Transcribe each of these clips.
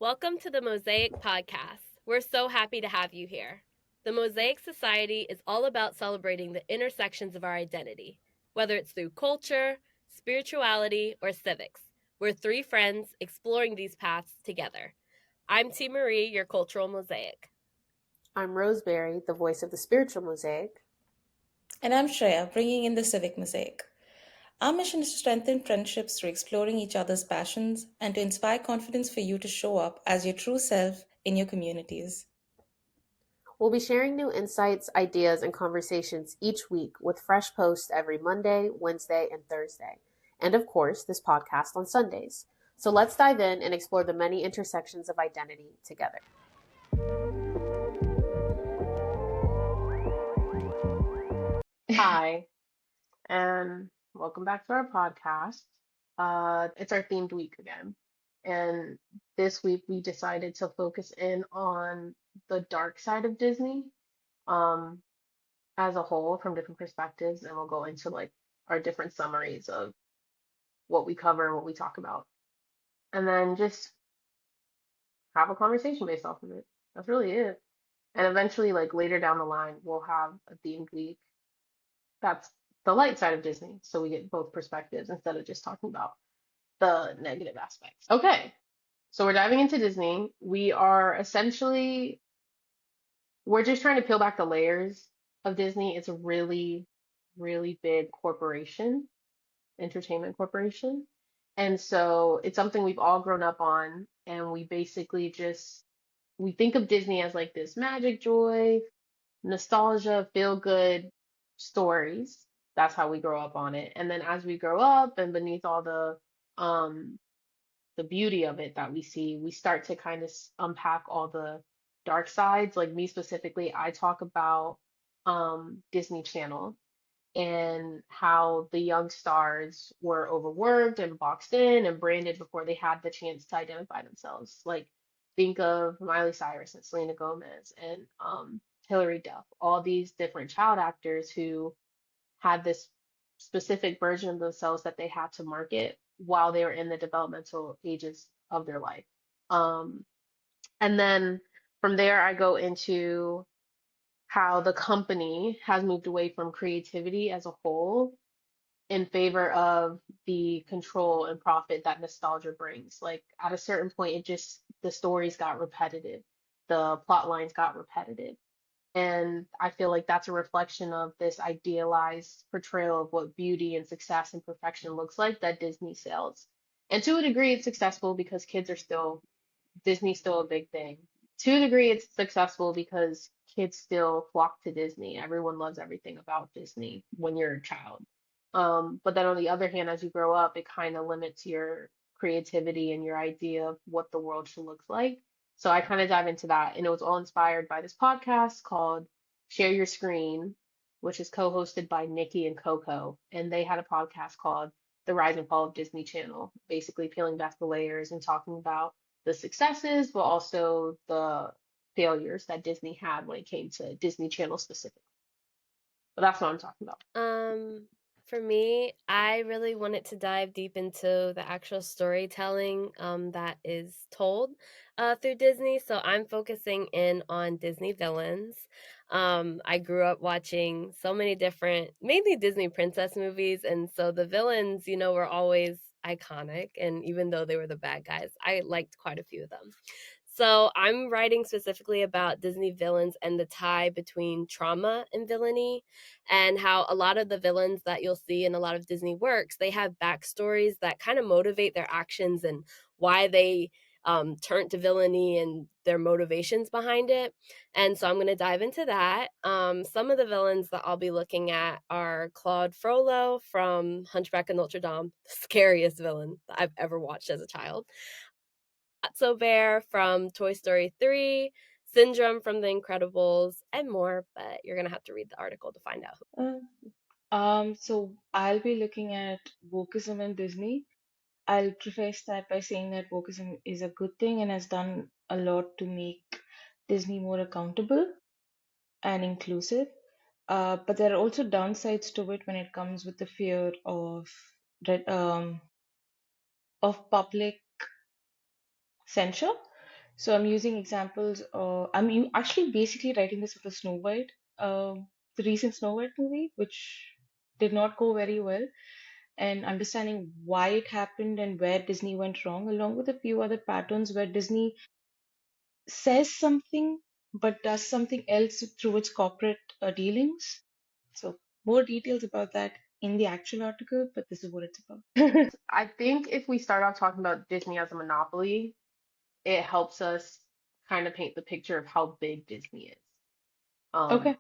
Welcome to the Mosaic Podcast. We're so happy to have you here. The Mosaic Society is all about celebrating the intersections of our identity, whether it's through culture, spirituality, or civics. We're three friends exploring these paths together. I'm TMarie, your cultural mosaic. I'm Roseberry, the voice of the spiritual mosaic. And I'm Shreyaa, bringing in the civic mosaic. Our mission is to strengthen friendships through exploring each other's passions and to inspire confidence for you to show up as your true self in your communities. We'll be sharing new insights, ideas, and conversations each week with fresh posts every Monday, Wednesday, and Thursday. And of course, this podcast on Sundays. So let's dive in and explore the many intersections of identity together. Hi, and welcome back to our podcast. It's our themed week again. And this week we decided to focus in on the dark side of Disney. Um, as a whole from different perspectives, and we'll go into like our different summaries of what we cover and what we talk about, and then just have a conversation based off of it. That's really it. And eventually, like later down the line, we'll have a themed week that's the light side of Disney, so we get both perspectives instead of just talking about the negative aspects. Okay, so we're diving into Disney. We're just trying to peel back the layers of Disney. It's a really, really big corporation, entertainment corporation. And so it's something we've all grown up on, and we basically just we think of Disney as like this magic joy, nostalgia, feel good stories. That's how we grow up on it. And then as we grow up and beneath all um the beauty of it that we see, we start to kind of unpack all the dark sides. Like me specifically, I talk about Disney Channel and how the young stars were overworked and boxed in and branded before they had the chance to identify themselves. Like think of Miley Cyrus and Selena Gomez and Hilary Duff, all these different child actors who had this specific version of themselves that they had to market while they were in the developmental ages of their life. Um, and then from there, I go into how the company has moved away from creativity as a whole in favor of the control and profit that nostalgia brings. Like at a certain point, the stories got repetitive, the plot lines got repetitive. And I feel like that's a reflection of this idealized portrayal of what beauty and success and perfection looks like that Disney sells. And to a degree, it's successful because Disney's still a big thing. To a degree, it's successful because kids still flock to Disney. Everyone loves everything about Disney when you're a child. But then on the other hand, as you grow up, it kind of limits your creativity and your idea of what the world should look like. So I kind of dive into that, and it was all inspired by this podcast called Share Your Screen, which is co-hosted by Nikki and Coco, and they had a podcast called The Rise and Fall of Disney Channel, basically peeling back the layers and talking about the successes, but also the failures that Disney had when it came to Disney Channel specifically. But that's what I'm talking about. For me, I really wanted to dive deep into the actual storytelling that is told through Disney. So I'm focusing in on Disney villains. I grew up watching so many different, mainly Disney princess movies. And so the villains, were always iconic. And even though they were the bad guys, I liked quite a few of them. So I'm writing specifically about Disney villains and the tie between trauma and villainy, and how a lot of the villains that you'll see in a lot of Disney works, they have backstories that kind of motivate their actions and why they turn to villainy and their motivations behind it. And so I'm going to dive into that. Some of the villains that I'll be looking at are Claude Frollo from Hunchback of Notre Dame, the scariest villain that I've ever watched as a child. Lotso Bear from Toy Story 3, Syndrome from The Incredibles, and more, but you're going to have to read the article to find out who. So I'll be looking at wokeism in Disney. I'll preface that by saying that wokeism is a good thing and has done a lot to make Disney more accountable and inclusive. But there are also downsides to it when it comes with the fear re- um, of public censure. So I'm using examples. Actually basically writing this for Snow White, the recent Snow White movie, which did not go very well, and understanding why it happened and where Disney went wrong, along with a few other patterns where Disney says something but does something else through its corporate dealings. So more details about that in the actual article, but this is what it's about. I think if we start off talking about Disney as a monopoly, it helps us kind of paint the picture of how big Disney is. Um, Okay.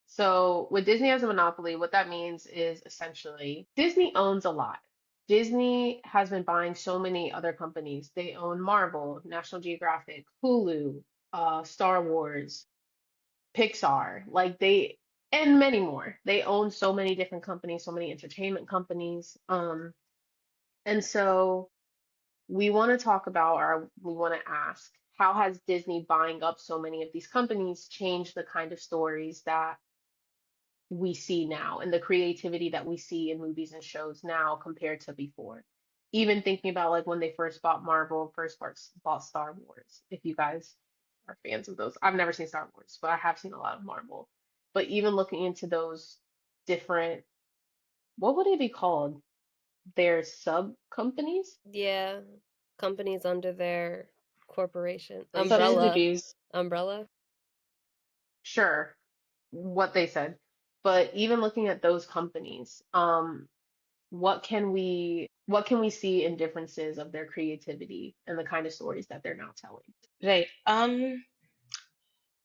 so with Disney as a monopoly, what that means is essentially Disney owns a lot. Disney has been buying so many other companies. They own Marvel, National Geographic, Hulu, Star Wars, Pixar, and many more. They own so many different companies, so many entertainment companies. And so we want to talk about, or we want to ask, how has Disney buying up so many of these companies changed the kind of stories that we see now and the creativity that we see in movies and shows now compared to before? Even thinking about like when they first bought Marvel, bought Star Wars. If you guys are fans of those, I've never seen Star Wars, but I have seen a lot of Marvel. But even looking into those different, what would it be called? Their sub companies? Yeah, companies under their corporation umbrella, Subsidiaries. umbrella. Sure, what they said. But even looking at those companies, what can we see in differences of their creativity and the kind of stories that they're now telling? Right.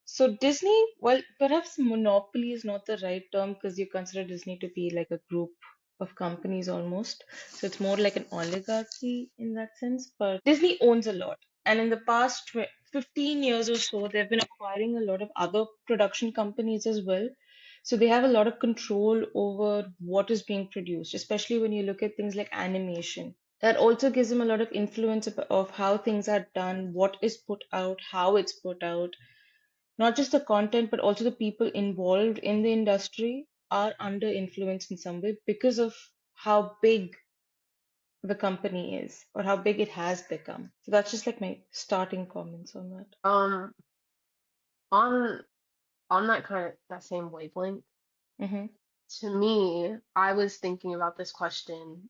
So Disney, well, perhaps monopoly is not the right term because you consider Disney to be like a group of companies almost. So it's more like an oligarchy in that sense. But Disney owns a lot. And in the past 15 years or so, they've been acquiring a lot of other production companies as well. So they have a lot of control over what is being produced, especially when you look at things like animation. That also gives them a lot of influence of how things are done, what is put out, how it's put out. Not just the content, but also the people involved in the industry are under influence in some way because of how big the company is or how big it has become. So that's just like my starting comments on that. Um, on on that same wavelength, Hmm. to me, I was thinking about this question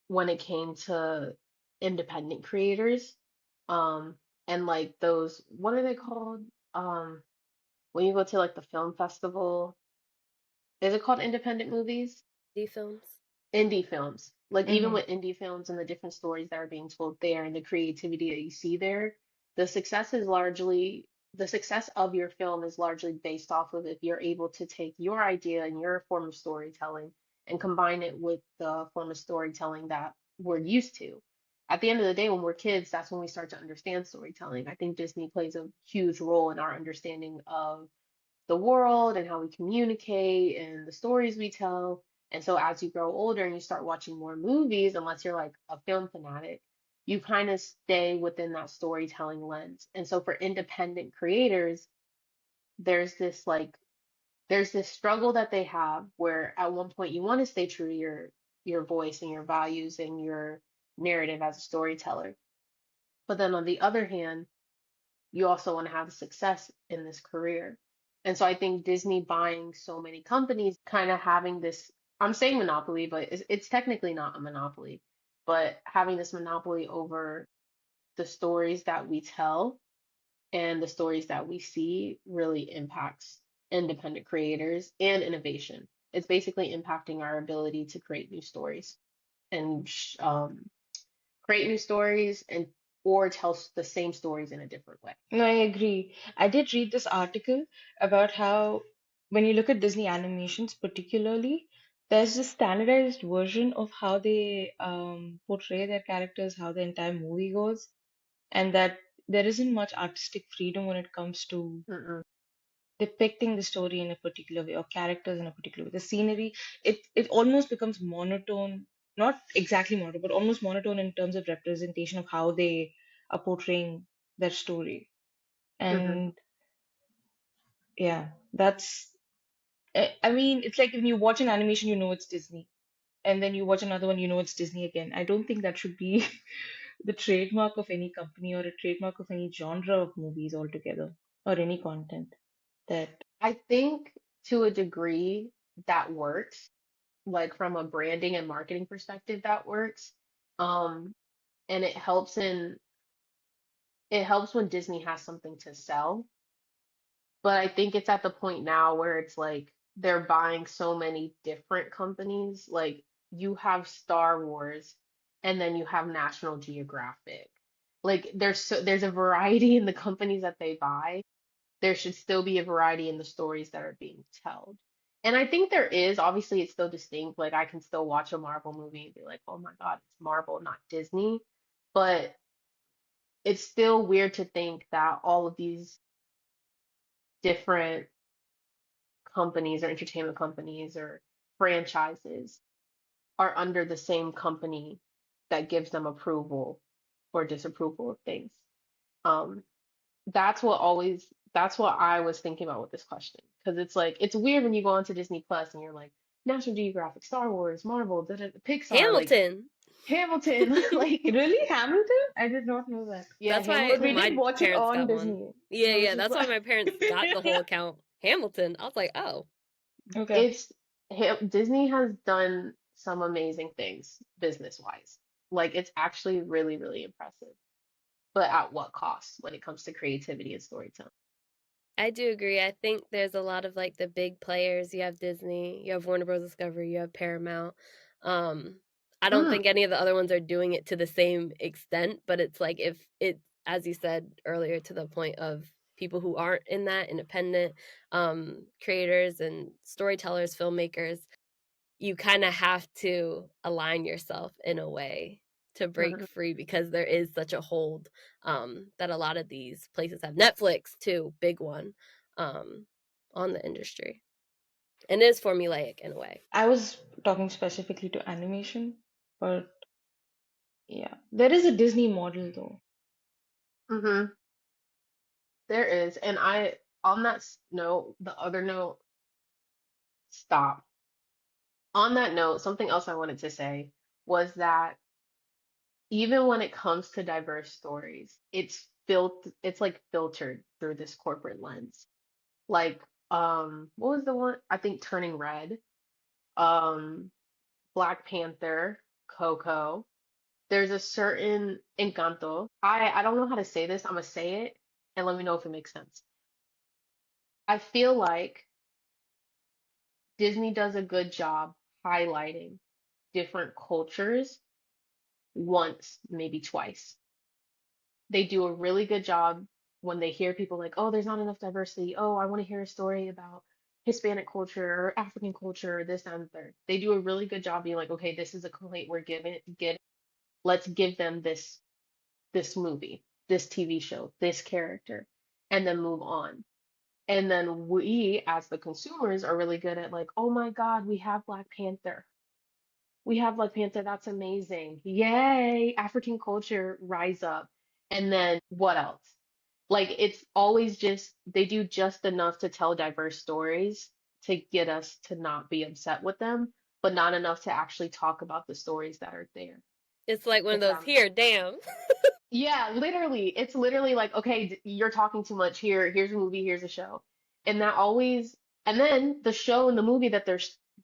when it came to independent creators, um, and like those, what are they called? Um, when you go to like the film festival, is it called independent movies? D films. Indie films. Like even Hmm. with indie films and the different stories that are being told there and the creativity that you see there, the success is largely the success of your film is largely based off of if you're able to take your idea and your form of storytelling and combine it with the form of storytelling that we're used to. At the end of the day, when we're kids, that's when we start to understand storytelling. I think Disney plays a huge role in our understanding of the world and how we communicate and the stories we tell. And so as you grow older and you start watching more movies, unless you're like a film fanatic, you kind of stay within that storytelling lens. And so for independent creators, there's this like there's this struggle that they have where at one point you want to stay true to your voice and your values and your narrative as a storyteller. But then on the other hand, you also want to have success in this career. And so I think Disney buying so many companies, kind of having this, I'm saying monopoly, but it's technically not a monopoly, but having this monopoly over the stories that we tell and the stories that we see really impacts independent creators and innovation. It's basically impacting our ability to create new stories and create new stories and or tell the same stories in a different way. No, I agree. I did read this article about how when you look at Disney animations particularly, there's this standardized version of how they portray their characters, how the entire movie goes, and that there isn't much artistic freedom when it comes to Mm-mm. depicting the story in a particular way or characters in a particular way. The scenery, it almost becomes monotone, not exactly monotone, but almost monotone in terms of representation of how they are portraying their story. Hmm. And yeah, that's I mean, it's like when you watch an animation, you know it's Disney, and then you watch another one, you know it's Disney again. I don't think that should be the trademark of any company or a trademark of any genre of movies altogether or any content that. I think to a degree that works, like from a branding and marketing perspective, that works. Um, and it helps when Disney has something to sell. But I think it's at the point now where it's like they're buying so many different companies. Like you have Star Wars and then you have National Geographic. Like there's a variety in the companies that they buy. There should still be a variety in the stories that are being told. And I think there is. Obviously, it's still distinct. Like I can still watch a Marvel movie and be like, "Oh my God, it's Marvel, not Disney." But it's still weird to think that all of these different companies or entertainment companies or franchises are under the same company that gives them approval or disapproval of things. Um, that's what I was thinking about with this question. Because it's like it's weird when you go onto Disney Plus and you're like National Geographic, Star Wars, Marvel, Pixar, like Hamilton. Hamilton, like Really, Hamilton? I did not know that. yeah, That's why But Hamilton we is did my watch it parents on got one. Disney, Yeah, which yeah. is That's why. why my parents got the whole account. Hamilton. I was like, oh, Okay. it's Disney has done some amazing things business wise. Like it's actually really, really impressive. But at what cost when it comes to creativity and storytelling? I do agree. I think there's a lot of like the big players. You have Disney, you have Warner Bros. Discovery, you have Paramount. Um, I don't Mm, think any of the other ones are doing it to the same extent, but it's like if it, as you said earlier, to the point of people who aren't in that independent creators and storytellers, filmmakers, you kind of have to align yourself in a way to break mhm. free because there is such a hold that a lot of these places have. Netflix too, big one, um, on the industry, and it is formulaic in a way. I was talking specifically to animation, but yeah, there is a Disney model though. Mhm. There is, and on that note, the other note, stop. On that note, something else I wanted to say was that even when it comes to diverse stories, it's like filtered through this corporate lens. Like, what was the one? I think Turning Red, um, Black Panther, Coco. There's a certain Encanto. I don't know how to say this. I'm gonna say it and let me know if it makes sense. I feel like Disney does a good job highlighting different cultures once, maybe twice. They do a really good job when they hear people like, oh, there's not enough diversity. Oh, I want to hear a story about Hispanic culture or African culture, or this, that, and the third. They do a really good job being like, okay, this is a complaint we're giving, let's give them this movie, this TV show, this character, and then move on. And then we, as the consumers, are really good at like, oh my God, we have Black Panther. We have Black Panther. That's amazing. Yay, African culture, rise up. And then what else? Like it's always just they do just enough to tell diverse stories to get us to not be upset with them, but not enough to actually talk about the stories that are there. It's like one of If those that here, damn. Yeah, literally. It's literally like, okay, you're talking too much here. Here's a movie, here's a show. And that always, and then the show and the movie that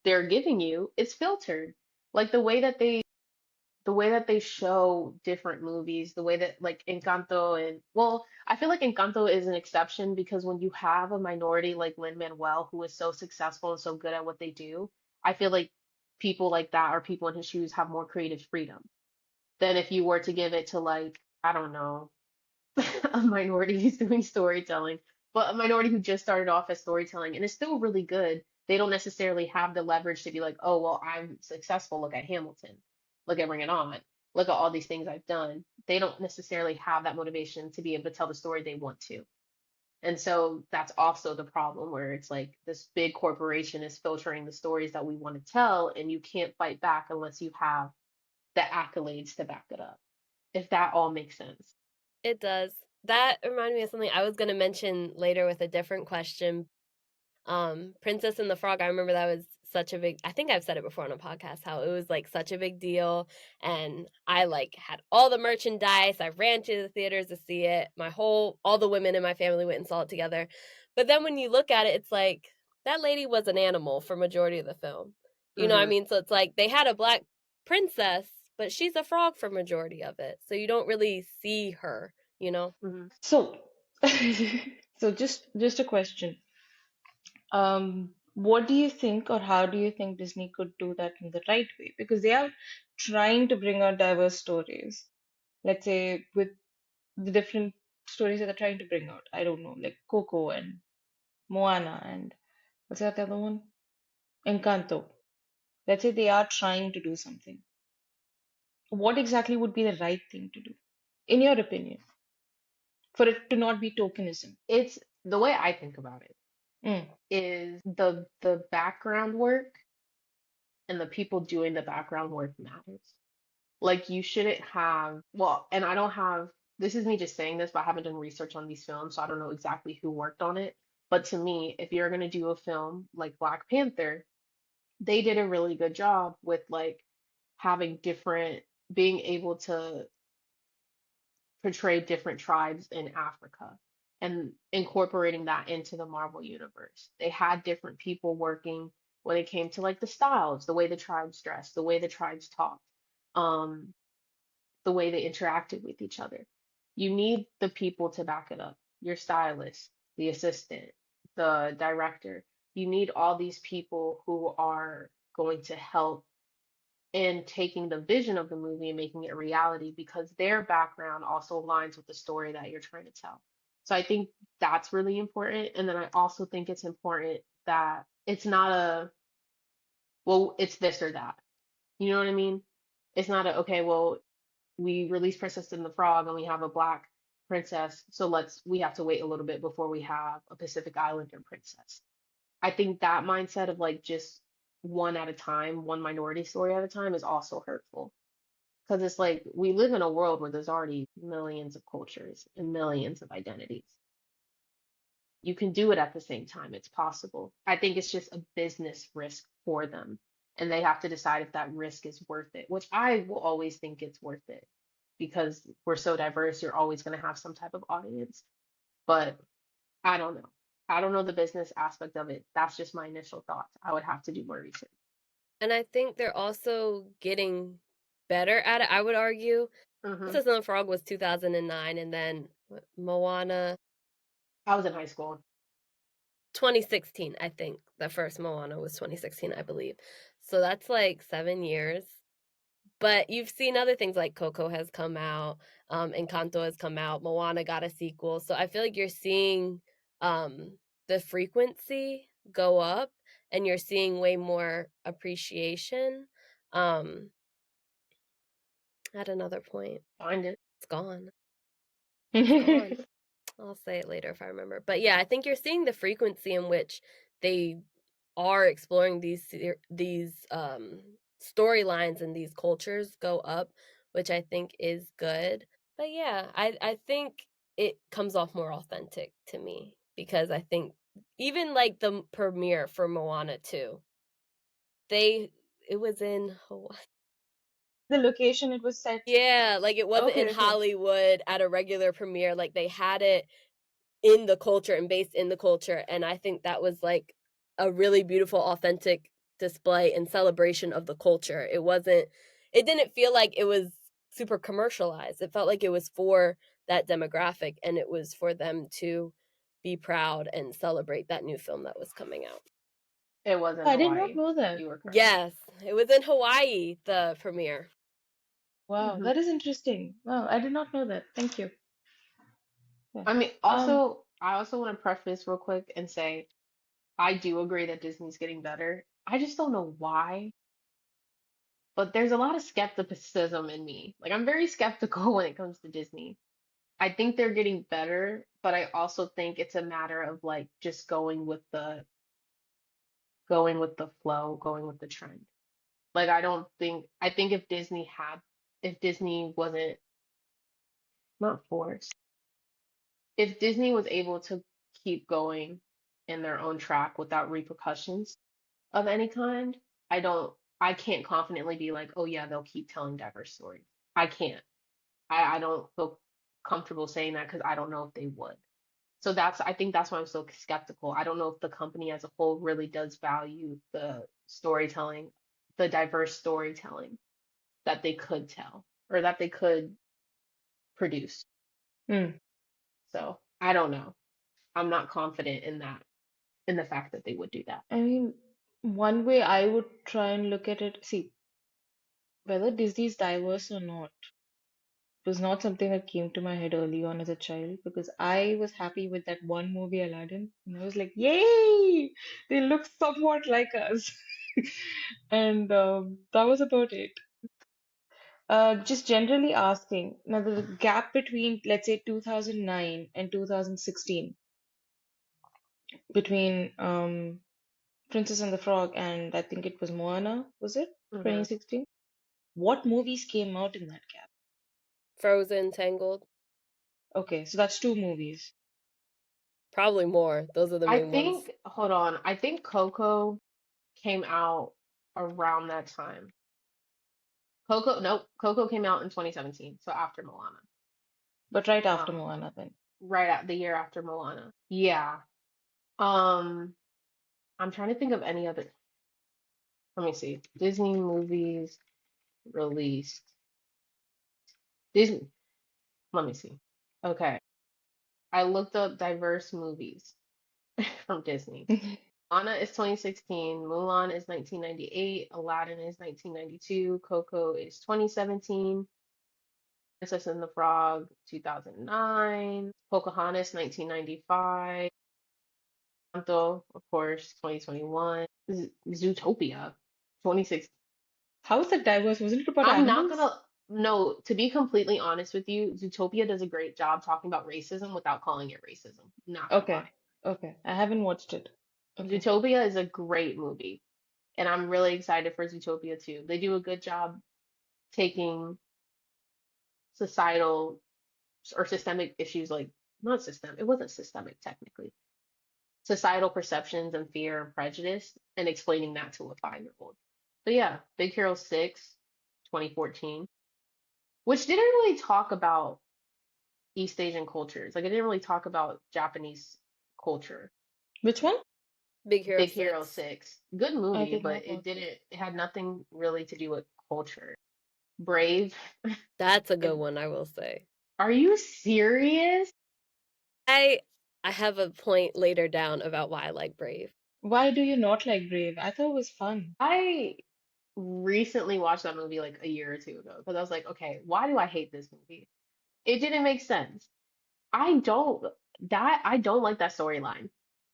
they're giving you is filtered. Like the way that they show different movies, the way that like Encanto and well, I feel like Encanto is an exception because when you have a minority like Lin-Manuel who is so successful and so good at what they do, I feel like people like that or people in his shoes have more creative freedom than if you were to give it to like, I don't know, a minority who's doing storytelling, but a minority who just started off as storytelling and is still really good. They don't necessarily have the leverage to be like, oh, well, I'm successful. Look at Hamilton. Look at Bring It On. Look at all these things I've done. They don't necessarily have that motivation to be able to tell the story they want to. And so that's also the problem where it's like this big corporation is filtering the stories that we want to tell, and you can't fight back unless you have the accolades to back it up, if that all makes sense. It does. That reminded me of something I was going to mention later with a different question. Princess and the Frog, I remember that was such a big, I think I've said it before on a podcast, how it was like such a big deal. And I like had all the merchandise. I ran to the theaters to see it. All the women in my family went and saw it together. But then when you look at it, it's like that lady was an animal for majority of the film. You know what I Hmm. mean? So it's like they had a black princess, but she's a frog for majority of it. So you don't really see her, you know? Hmm. So, so just a question. What do you think, or how do you think Disney could do that in the right way? Because they are trying to bring out diverse stories. Let's say with the different stories that they're trying to bring out. I don't know, like Coco and Moana and what's that other one? Encanto. Let's say they are trying to do something. What exactly would be the right thing to do, in your opinion, for it to not be tokenism? It's the way I think about it Mm. is the background work and the people doing the background work matters. Like you shouldn't have, well, and I don't have, this is me just saying this, but I haven't done research on these films, so I don't know exactly who worked on it. But to me, if you're gonna do a film like Black Panther, they did a really good job with like having different, being able to portray different tribes in Africa and incorporating that into the Marvel universe. They had different people working when it came to like the styles, the way the tribes dressed, the way the tribes talked, um, the way they interacted with each other. You need the people to back it up. Your stylist, the assistant, the director. You need all these people who are going to help in taking the vision of the movie and making it a reality because their background also aligns with the story that you're trying to tell. So I think that's really important. And then I also think it's important that it's not a, well, it's this or that. You know what I mean? It's not a, okay, well, we release Princess and the Frog and we have a black princess, so we have to wait a little bit before we have a Pacific Islander princess. I think that mindset of like just one at a time, one minority story at a time is also hurtful. Because it's like we live in a world where there's already millions of cultures and millions of identities. You can do it at the same time. It's possible. I think it's just a business risk for them. And they have to decide if that risk is worth it, which I will always think it's worth it because we're so diverse, you're always going to have some type of audience. But I don't know. I don't know the business aspect of it. That's just my initial thoughts. I would have to do more research. And I think they're also getting better at it, I would argue. Hmm. Princess and the Frog was 2009, and then Moana I was in high school. 2016, I think. The first Moana was 2016, I believe. So that's like 7 years. But you've seen other things like Coco has come out, Encanto has come out, Moana got a sequel. So I feel like you're seeing the frequency go up and you're seeing way more appreciation. Um, at another point, Find it. it's gone. It's gone. I'll say it later if I remember. But yeah, I think you're seeing the frequency in which they are exploring these storylines and these cultures go up, which I think is good. But yeah, I think it comes off more authentic to me because I think even like the premiere for Moana 2, they it was in Hawaii. The location it was set. Yeah, like it wasn't in Okay, okay. Hollywood at a regular premiere. Like they had it in the culture and based in the culture. And I think that was like a really beautiful, authentic display and celebration of the culture. It didn't feel like it was super commercialized. It felt like it was for that demographic and it was for them to be proud and celebrate that new film that was coming out. It was in I did not Hawaii. know that. You were correct. Yes, it was in Hawaii, the premiere. Wow, Hmm. that is interesting. Wow, I did not know that. Thank you. Yeah. I mean, Um, I also want to preface real quick and say I do agree that Disney's getting better. I just don't know why, but there's a lot of skepticism in me. Like I'm very skeptical when it comes to Disney. I think they're getting better, but I also think it's a matter of like just going with the flow, going with the trend. Like I think if Disney wasn't not forced, if Disney was able to keep going in their own track without repercussions, of any kind, I can't confidently be like, oh yeah, they'll keep telling diverse stories. I can't. I don't feel comfortable saying that because I don't know if they would. So I think that's why I'm so skeptical. I don't know if the company as a whole really does value the storytelling, the diverse storytelling that they could tell or that they could produce. Hmm. So I don't know. I'm not confident in that, in the fact that they would do that. I mean, one way I would try and look at it, see, whether Disney is diverse or not was not something that came to my head early on as a child because I was happy with that one movie Aladdin and I was like, yay! They look somewhat like us. And that was about it. Just generally asking, now the gap between, let's say, 2009 and 2016, between Princess and the Frog and I think it was Moana, was it? Hmm. 2016? What movies came out in that gap? Frozen, Tangled, Okay, so that's two movies. probably more. Those are the I main ones. think, hold on, I think Coco came out around that time. Nope, Coco came out in 2017, so after Moana. But right after Um, Moana, then. right at the year after Moana. Yeah. Um, I'm trying to think of any other. Let me see. Disney movies released. Disney. Let me see. Okay. I looked up diverse movies from Disney. Anna is 2016, Mulan is 1998, Aladdin is 1992, Coco is 2017, Princess and the Frog 2009, Pocahontas 1995, Encanto, of course, 2021, Zootopia 2016. How is that diverse? Wasn't it about I'm not animals? gonna, no, to be completely honest with you, Zootopia does a great job talking about racism without calling it racism. Not gonna lie. Okay, okay. I haven't watched it. Okay. Zootopia is a great movie, and I'm really excited for Zootopia too. They do a good job taking societal or systemic issues like, not systemic, it wasn't systemic technically, societal perceptions and fear and prejudice and explaining that to a 5-year-old. But yeah, Big Hero 6, 2014, which didn't really talk about East Asian cultures. Like it didn't really talk about Japanese culture. Which one? Big Hero Big Hero 6. 6, good I movie, did but not watch it. it had nothing really to do with culture. Brave. That's a good one, I will say. Are you serious? I I have a point later down about why I like Brave. Why do you not like Brave? I thought it was fun. I recently watched that movie like a year or two ago because I was like, okay, why do I hate this movie? It didn't make sense. I don't I don't like that storyline,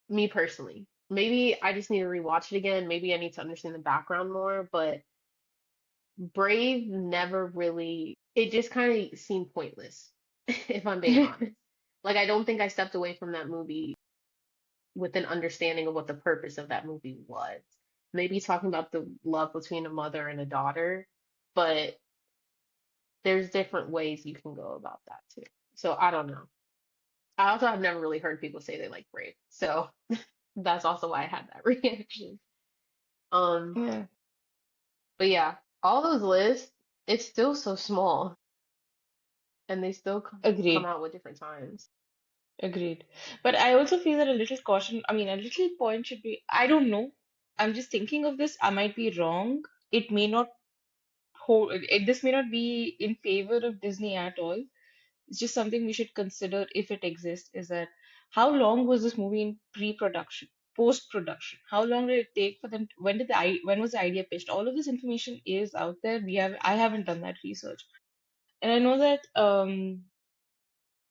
me personally. Maybe I just need to rewatch it again. Maybe I need to understand the background more, but Brave never really, it just kind of seemed pointless, if I'm being honest. Like I don't think I stepped away from that movie with an understanding of what the purpose of that movie was. Maybe talking about the love between a mother and a daughter, but there's different ways you can go about that too. So I don't know. I also have never really heard people say they like Brave. So that's also why I had that reaction. Um, Yeah, but yeah, all those lists, it's still so small and they still come agreed. out with different times. Agreed. But I also feel that a little caution, I mean, a little point should be, I don't know. I'm just thinking of this. I might be wrong. It may not this may not be in favor of Disney at all. It's just something we should consider if it exists, is that how long was this movie in pre-production, post-production? How long did it take for them when was the idea pitched? All of this information is out there. I haven't done that research. And I know that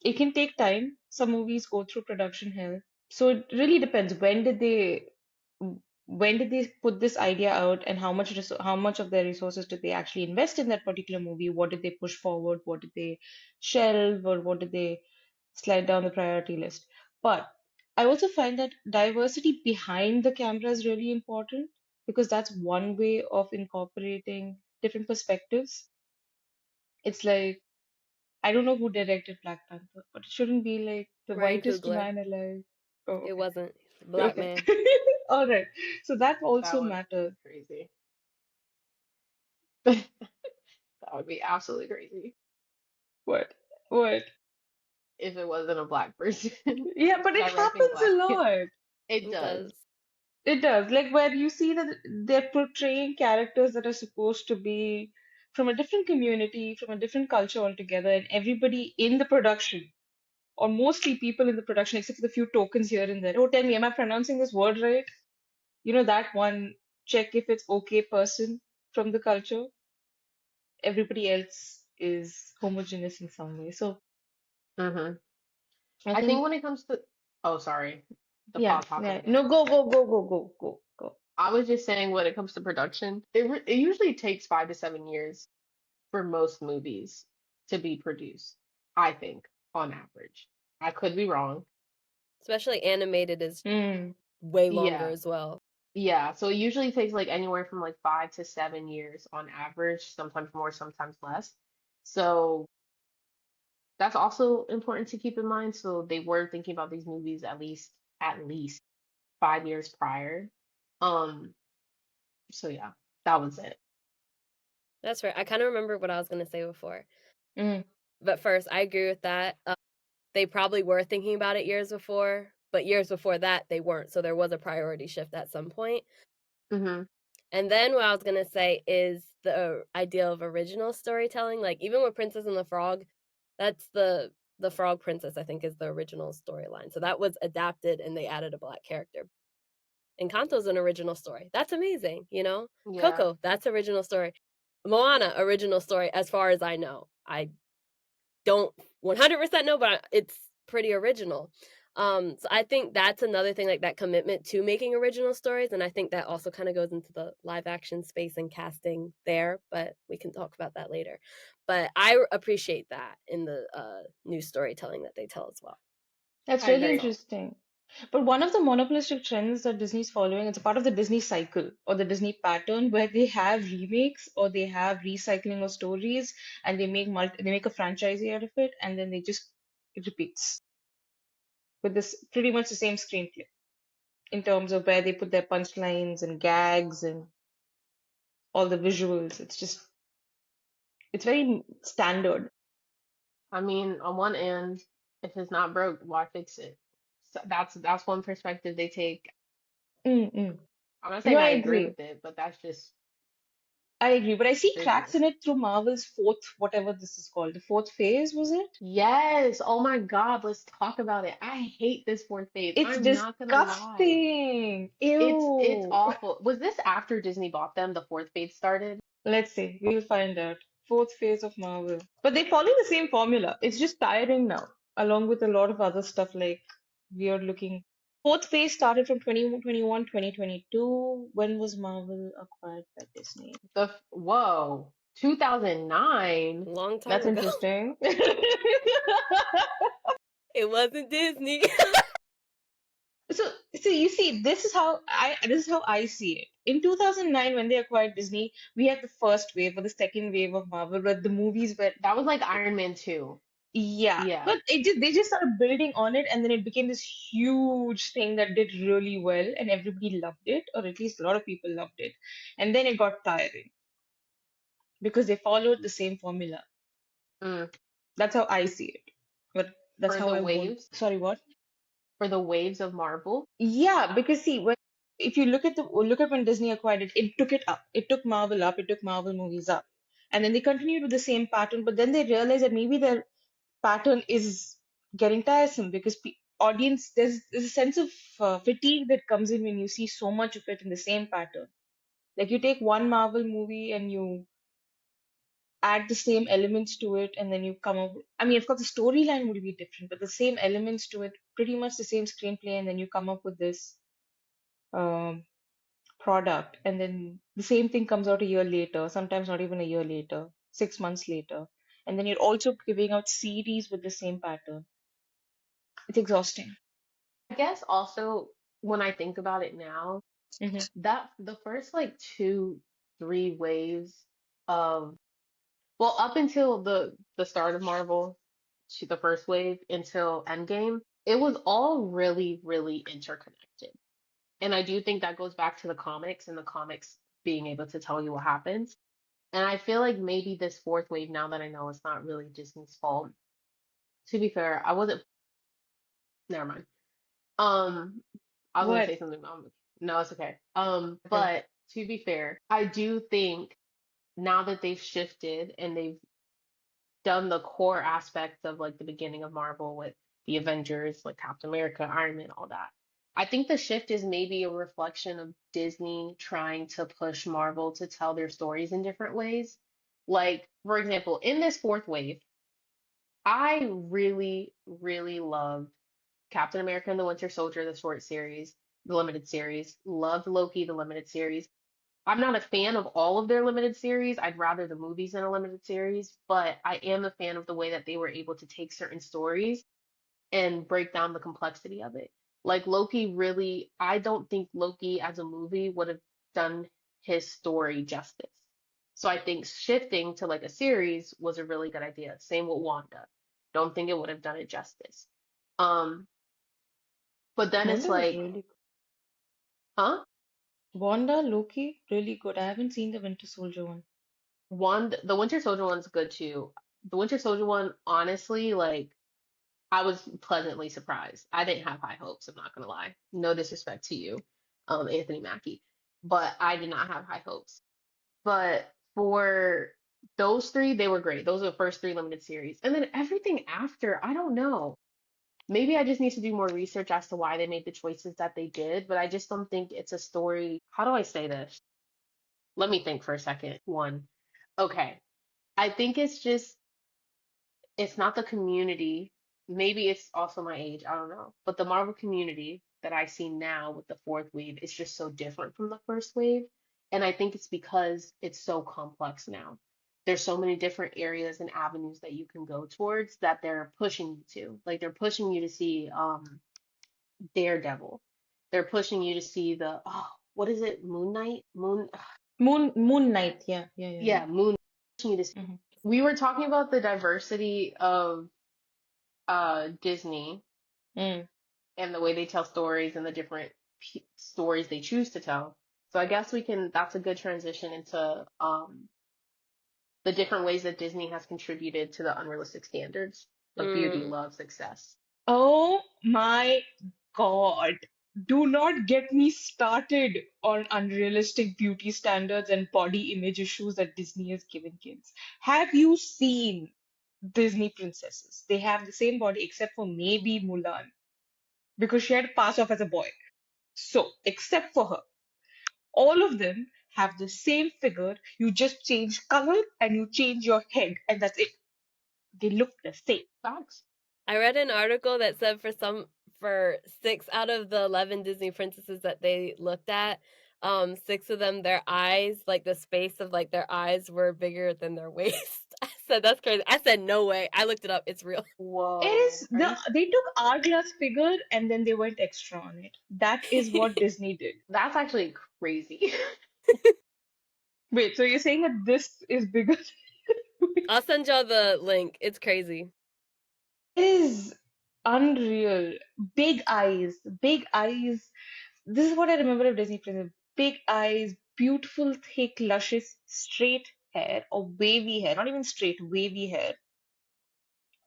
it can take time. Some movies go through production hell. So it really depends. When did they put this idea out, and how much of their resources did they actually invest in that particular movie? What did they push forward? What did they shelve, or what did they slide down the priority list? But I also find that diversity behind the camera is really important because that's one way of incorporating different perspectives. It's like I don't know who directed Black Panther, but it shouldn't be like the Ryan whitest Coogler. man alive. Oh, It okay. wasn't. Black Okay. man. All right. So that That also would matters. be crazy. That would be absolutely crazy What? What? if it wasn't a black person Yeah, but it directing happens a black kids. lot. It It does. does. It does. Like where you see that they're portraying characters that are supposed to be from a different community, from a different culture altogether, and everybody in the production, or mostly people in the production, except for the few tokens here and there. Oh, tell me, am I pronouncing this word right? You know, that one, check if it's okay person from the culture. Everybody else is homogeneous in some way. So Hmm. I I think think, when it comes to, oh, sorry, the yeah, pod popping yeah. again. No, go, go, go, go, go, go, go. I was just saying when it comes to production, it usually takes 5 to 7 years for most movies to be produced, I think, on average. I could be wrong. Especially animated is Hmm. way longer Yeah, as well. yeah. So it usually takes like anywhere from like 5 to 7 years on average, sometimes more, sometimes less. So that's also important to keep in mind. So they were thinking about these movies at least 5 years prior. Um, so yeah, that was it. That's right. I kind of remember what I was going to say before. Mm. But first, I agree with that. They probably were thinking about it years before, but years before that, they weren't. So there was a priority shift at some point. Hmm. And then what I was going to say is the idea of original storytelling. Like even with Princess and the Frog, that's the Frog Princess, I think, is the original storyline. So that was adapted and they added a black character. Encanto's an original story. That's amazing, you know? Yeah. Coco, that's original story. Moana, original story, as far as I know. I don't 100% know, but it's pretty original. So I think that's another thing, like that commitment to making original stories, and I think that also kind of goes into the live action space and casting there, but we can talk about that later. But I appreciate that in the new storytelling that they tell as well. That's I really agree. interesting. But one of the monopolistic trends that Disney's following, it's a part of the Disney cycle or the Disney pattern where they have remakes or they have recycling of stories and they make a franchise out of it and then it repeats with this pretty much the same screenplay in terms of where they put their punchlines and gags and all the visuals. It's very standard. I mean, on one end, if it's not broke, why fix it? So that's one perspective they take. Mm-mm. I'm not No, saying I I agree agree. with it, but that's just I agree. But I see cracks business. in it through Marvel's fourth, whatever this is called, the fourth phase, was it? Yes. Oh my God, let's talk about it. I hate this fourth phase. It's I'm not gonna lie. disgusting. It's Ew. awful. Was this after Disney bought them, the fourth phase started? Let's see. We'll find out. Fourth phase of Marvel. But they follow the same formula. It's just tiring now, along with a lot of other stuff like weird looking. Fourth phase started from 2021, 2022. When was Marvel acquired by Disney? Whoa, 2009. A long time That's ago. interesting. It wasn't Disney. So you see, this is how I see it. In 2009, when they acquired Disney, we had the first wave or the second wave of Marvel, where the movies were That was like Iron Man 2. yeah, Yeah. but they just started building on it, and then it became this huge thing that did really well, and everybody loved it, or at least a lot of people loved it. And then it got tiring because they followed the same formula. Mm. That's how I see it. But that's For how the I want. waves, Sorry, what? for the waves of Marvel. Yeah, because see, when if you look at when Disney acquired it, it took it up. It took Marvel up. It took Marvel movies up, and then they continued with the same pattern. But then they realized that maybe their pattern is getting tiresome because audience there's a sense of fatigue that comes in when you see so much of it in the same pattern. Like you take one Marvel movie and you add the same elements to it, and then you come up. I mean, of course, the storyline would be different, but the same elements to it, pretty much the same screenplay, and then you come up with this. Um, Product and then the same thing comes out a year later, sometimes not even a year later, 6 months later, and then you're also giving out series with the same pattern. It's exhausting. I guess also when I think about it now, Hmm. that the first like two, three waves of well, up until the start of Marvel, to the first wave until Endgame, it was all really, really interconnected. And I do think that goes back to the comics and the comics being able to tell you what happens. And I feel like maybe this fourth wave, now that I know it's not really Disney's fault. To be fair, I wasn't, never mind. Um, I was gonna What? say something, no, it's okay. Okay. But to be fair, I do think now that they've shifted and they've done the core aspects of like the beginning of Marvel with the Avengers, like Captain America, Iron Man, all that. I think the shift is maybe a reflection of Disney trying to push Marvel to tell their stories in different ways. Like, for example, in this fourth wave, I really, really loved Captain America and the Winter Soldier, the short series, the limited series. Loved Loki, the limited series. I'm not a fan of all of their limited series. I'd rather the movies than a limited series, but I am a fan of the way that they were able to take certain stories and break down the complexity of it. Like Loki really, I don't think Loki as a movie would have done his story justice. So I think shifting to like a series was a really good idea. Same with Wanda. Don't think it would have done it justice. Um, but then it's Wanda was like, really good. huh? Wanda, Loki, really good. I haven't seen the Winter Soldier one. The Winter Soldier one's good too. The Winter Soldier one, honestly, like I was pleasantly surprised. I didn't have high hopes, I'm not gonna lie. No disrespect to you, Anthony Mackie, but I did not have high hopes. But for those three, they were great. Those are the first three limited series. And then everything after, I don't know. Maybe I just need to do more research as to why they made the choices that they did, but I just don't think it's a story. How do I say this? Let me think for a second. One. Okay. I think it's not the community. Maybe it's also my age. I don't know. But the Marvel community that I see now with the fourth wave is just so different from the first wave. And I think it's because it's so complex now. There's so many different areas and avenues that you can go towards that they're pushing you to. Like they're pushing you to see Daredevil. They're pushing you to see the what is it? Moon Knight? Moon Knight. Yeah, yeah, yeah, Yeah, Moon. Pushing you to see. yeah. We were talking about the diversity of Disney Mm. and the way they tell stories and the different stories they choose to tell. So I guess that's a good transition into the different ways that Disney has contributed to the unrealistic standards of beauty, Mm. love, success. Oh my God. Do not get me started on unrealistic beauty standards and body image issues that Disney has given kids. Have you seen Disney princesses? They have the same body except for maybe Mulan because she had to pass off as a boy. So, except for her, all of them have the same figure. You just change color and you change your head, and that's it. They look the same. Facts. I read an article that said for 6 out of the 11 Disney princesses that they looked at, 6 of them, their eyes, like the space of like their eyes were bigger than their waist. I said that's crazy. I said no way. I looked it up. It's real. It Whoa. is they took hourglass figure and then they went extra on it. That is what Disney did. That's actually crazy. Wait, so you're saying that this is bigger? I'll send y'all the link. It's crazy. It is unreal. Big eyes, big eyes. This is what I remember of Disney princess. Big eyes, beautiful, thick, luscious, straight hair or wavy hair. Not even straight, wavy hair.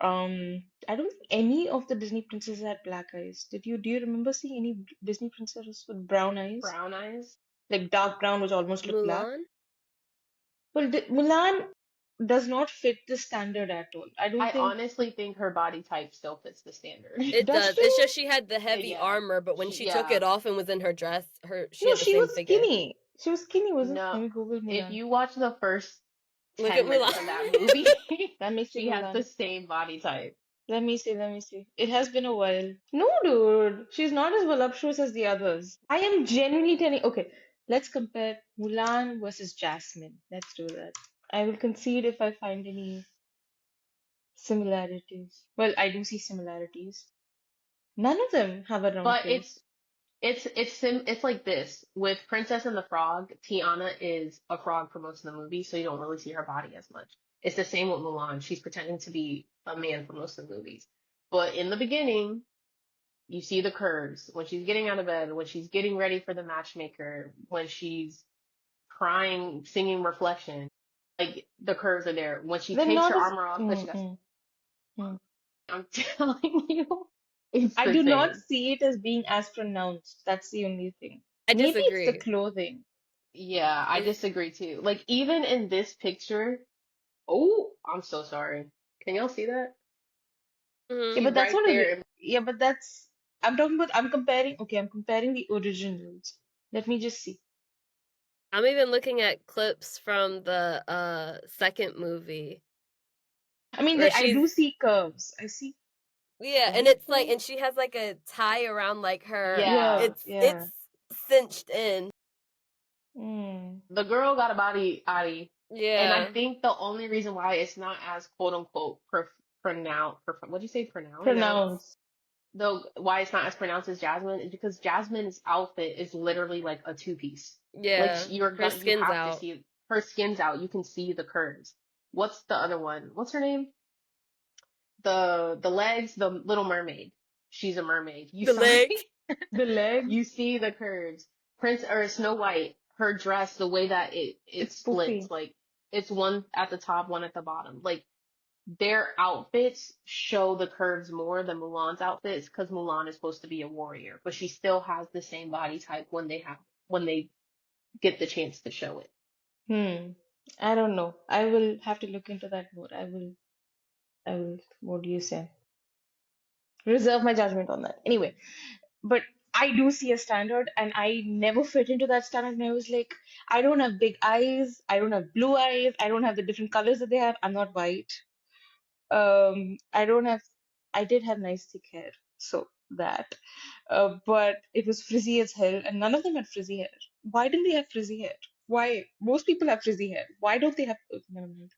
I don't think any of the Disney princesses had black eyes. Do you remember seeing any Disney princesses with brown eyes? Brown eyes. Like dark brown, which almost look black? Mulan? Well, Mulan does not fit the standard at all. I don't I think. honestly think her body type still fits the standard. It Does does. she? It's just she had the heavy Yeah. armor, but when she took Yeah. it off and was in her dress, she No, had the she same was figure. skinny. She was skinny, wasn't? No. Let me Google If Mulan. you watch the first Look at 10 Mulan. minutes of that movie, Let me see she has the Mulan. same body type. Let me see. Let me see. It has been a while. No, dude. She's not as voluptuous as the others. I am genuinely telling. Okay, let's compare Mulan versus Jasmine. Let's do that. I will concede if I find any similarities. Well, I do see similarities. None of them have a round But face. it's like this. With Princess and the Frog, Tiana is a frog for most of the movie, so you don't really see her body as much. It's the same with Mulan. She's pretending to be a man for most of the movies. But in the beginning, You see the curves when she's getting out of bed, when she's getting ready for the matchmaker, when she's crying, singing Reflection. Like the curves are there. When she They're takes not her as armor off, because she got, mm. I'm telling you, it's I the do not same. see it as being as pronounced. That's the only thing. I Maybe it's the disagree. clothing. Yeah, I Is disagree too. Like even in this picture, oh, I'm so sorry. Can y'all see that? hmm Yeah, She but that's right not there. yeah, but that's I'm talking about I'm comparing okay, I'm comparing the originals. Let me just see. I'm even looking at clips from the second movie I mean where I do she's see curves. I see yeah, and white it's like curves. and she has like a tie around like her Yeah, Yeah, it's yeah. cinched in. Mm. the girl got a body, Adi, and I Yeah. think the only reason why it's not as quote unquote pronounced, what'd you say, pronounced? Pronounce. Though why it's not as pronounced as Jasmine is because Jasmine's outfit is literally like a two piece. Like Yeah. Her you skin's have to out. see her skin's out. You can see the curves. What's the other one? What's her name? The legs, the Little Mermaid. She's a mermaid. You The sorry. legs. The legs, You see the curves. Prince or Snow White, her dress, the way that it it's splits, poofy. like it's one at the top, one at the bottom. Like their outfits show the curves more than Mulan's outfits because Mulan is supposed to be a warrior, but she still has the same body type when they get the chance to show it. Hmm. I don't know. I will have to look into that more. What do you say? Reserve my judgment on that. Anyway, but I do see a standard, and I never fit into that standard. And I was like, I don't have big eyes, I don't have blue eyes, I don't have the different colors that they have. I'm not white. I don't have. I did have nice thick hair, so that. But it was frizzy as hell, and none of them had frizzy hair. Why didn't they have frizzy hair? Why? Most people have frizzy hair. Why don't they have? Never mind.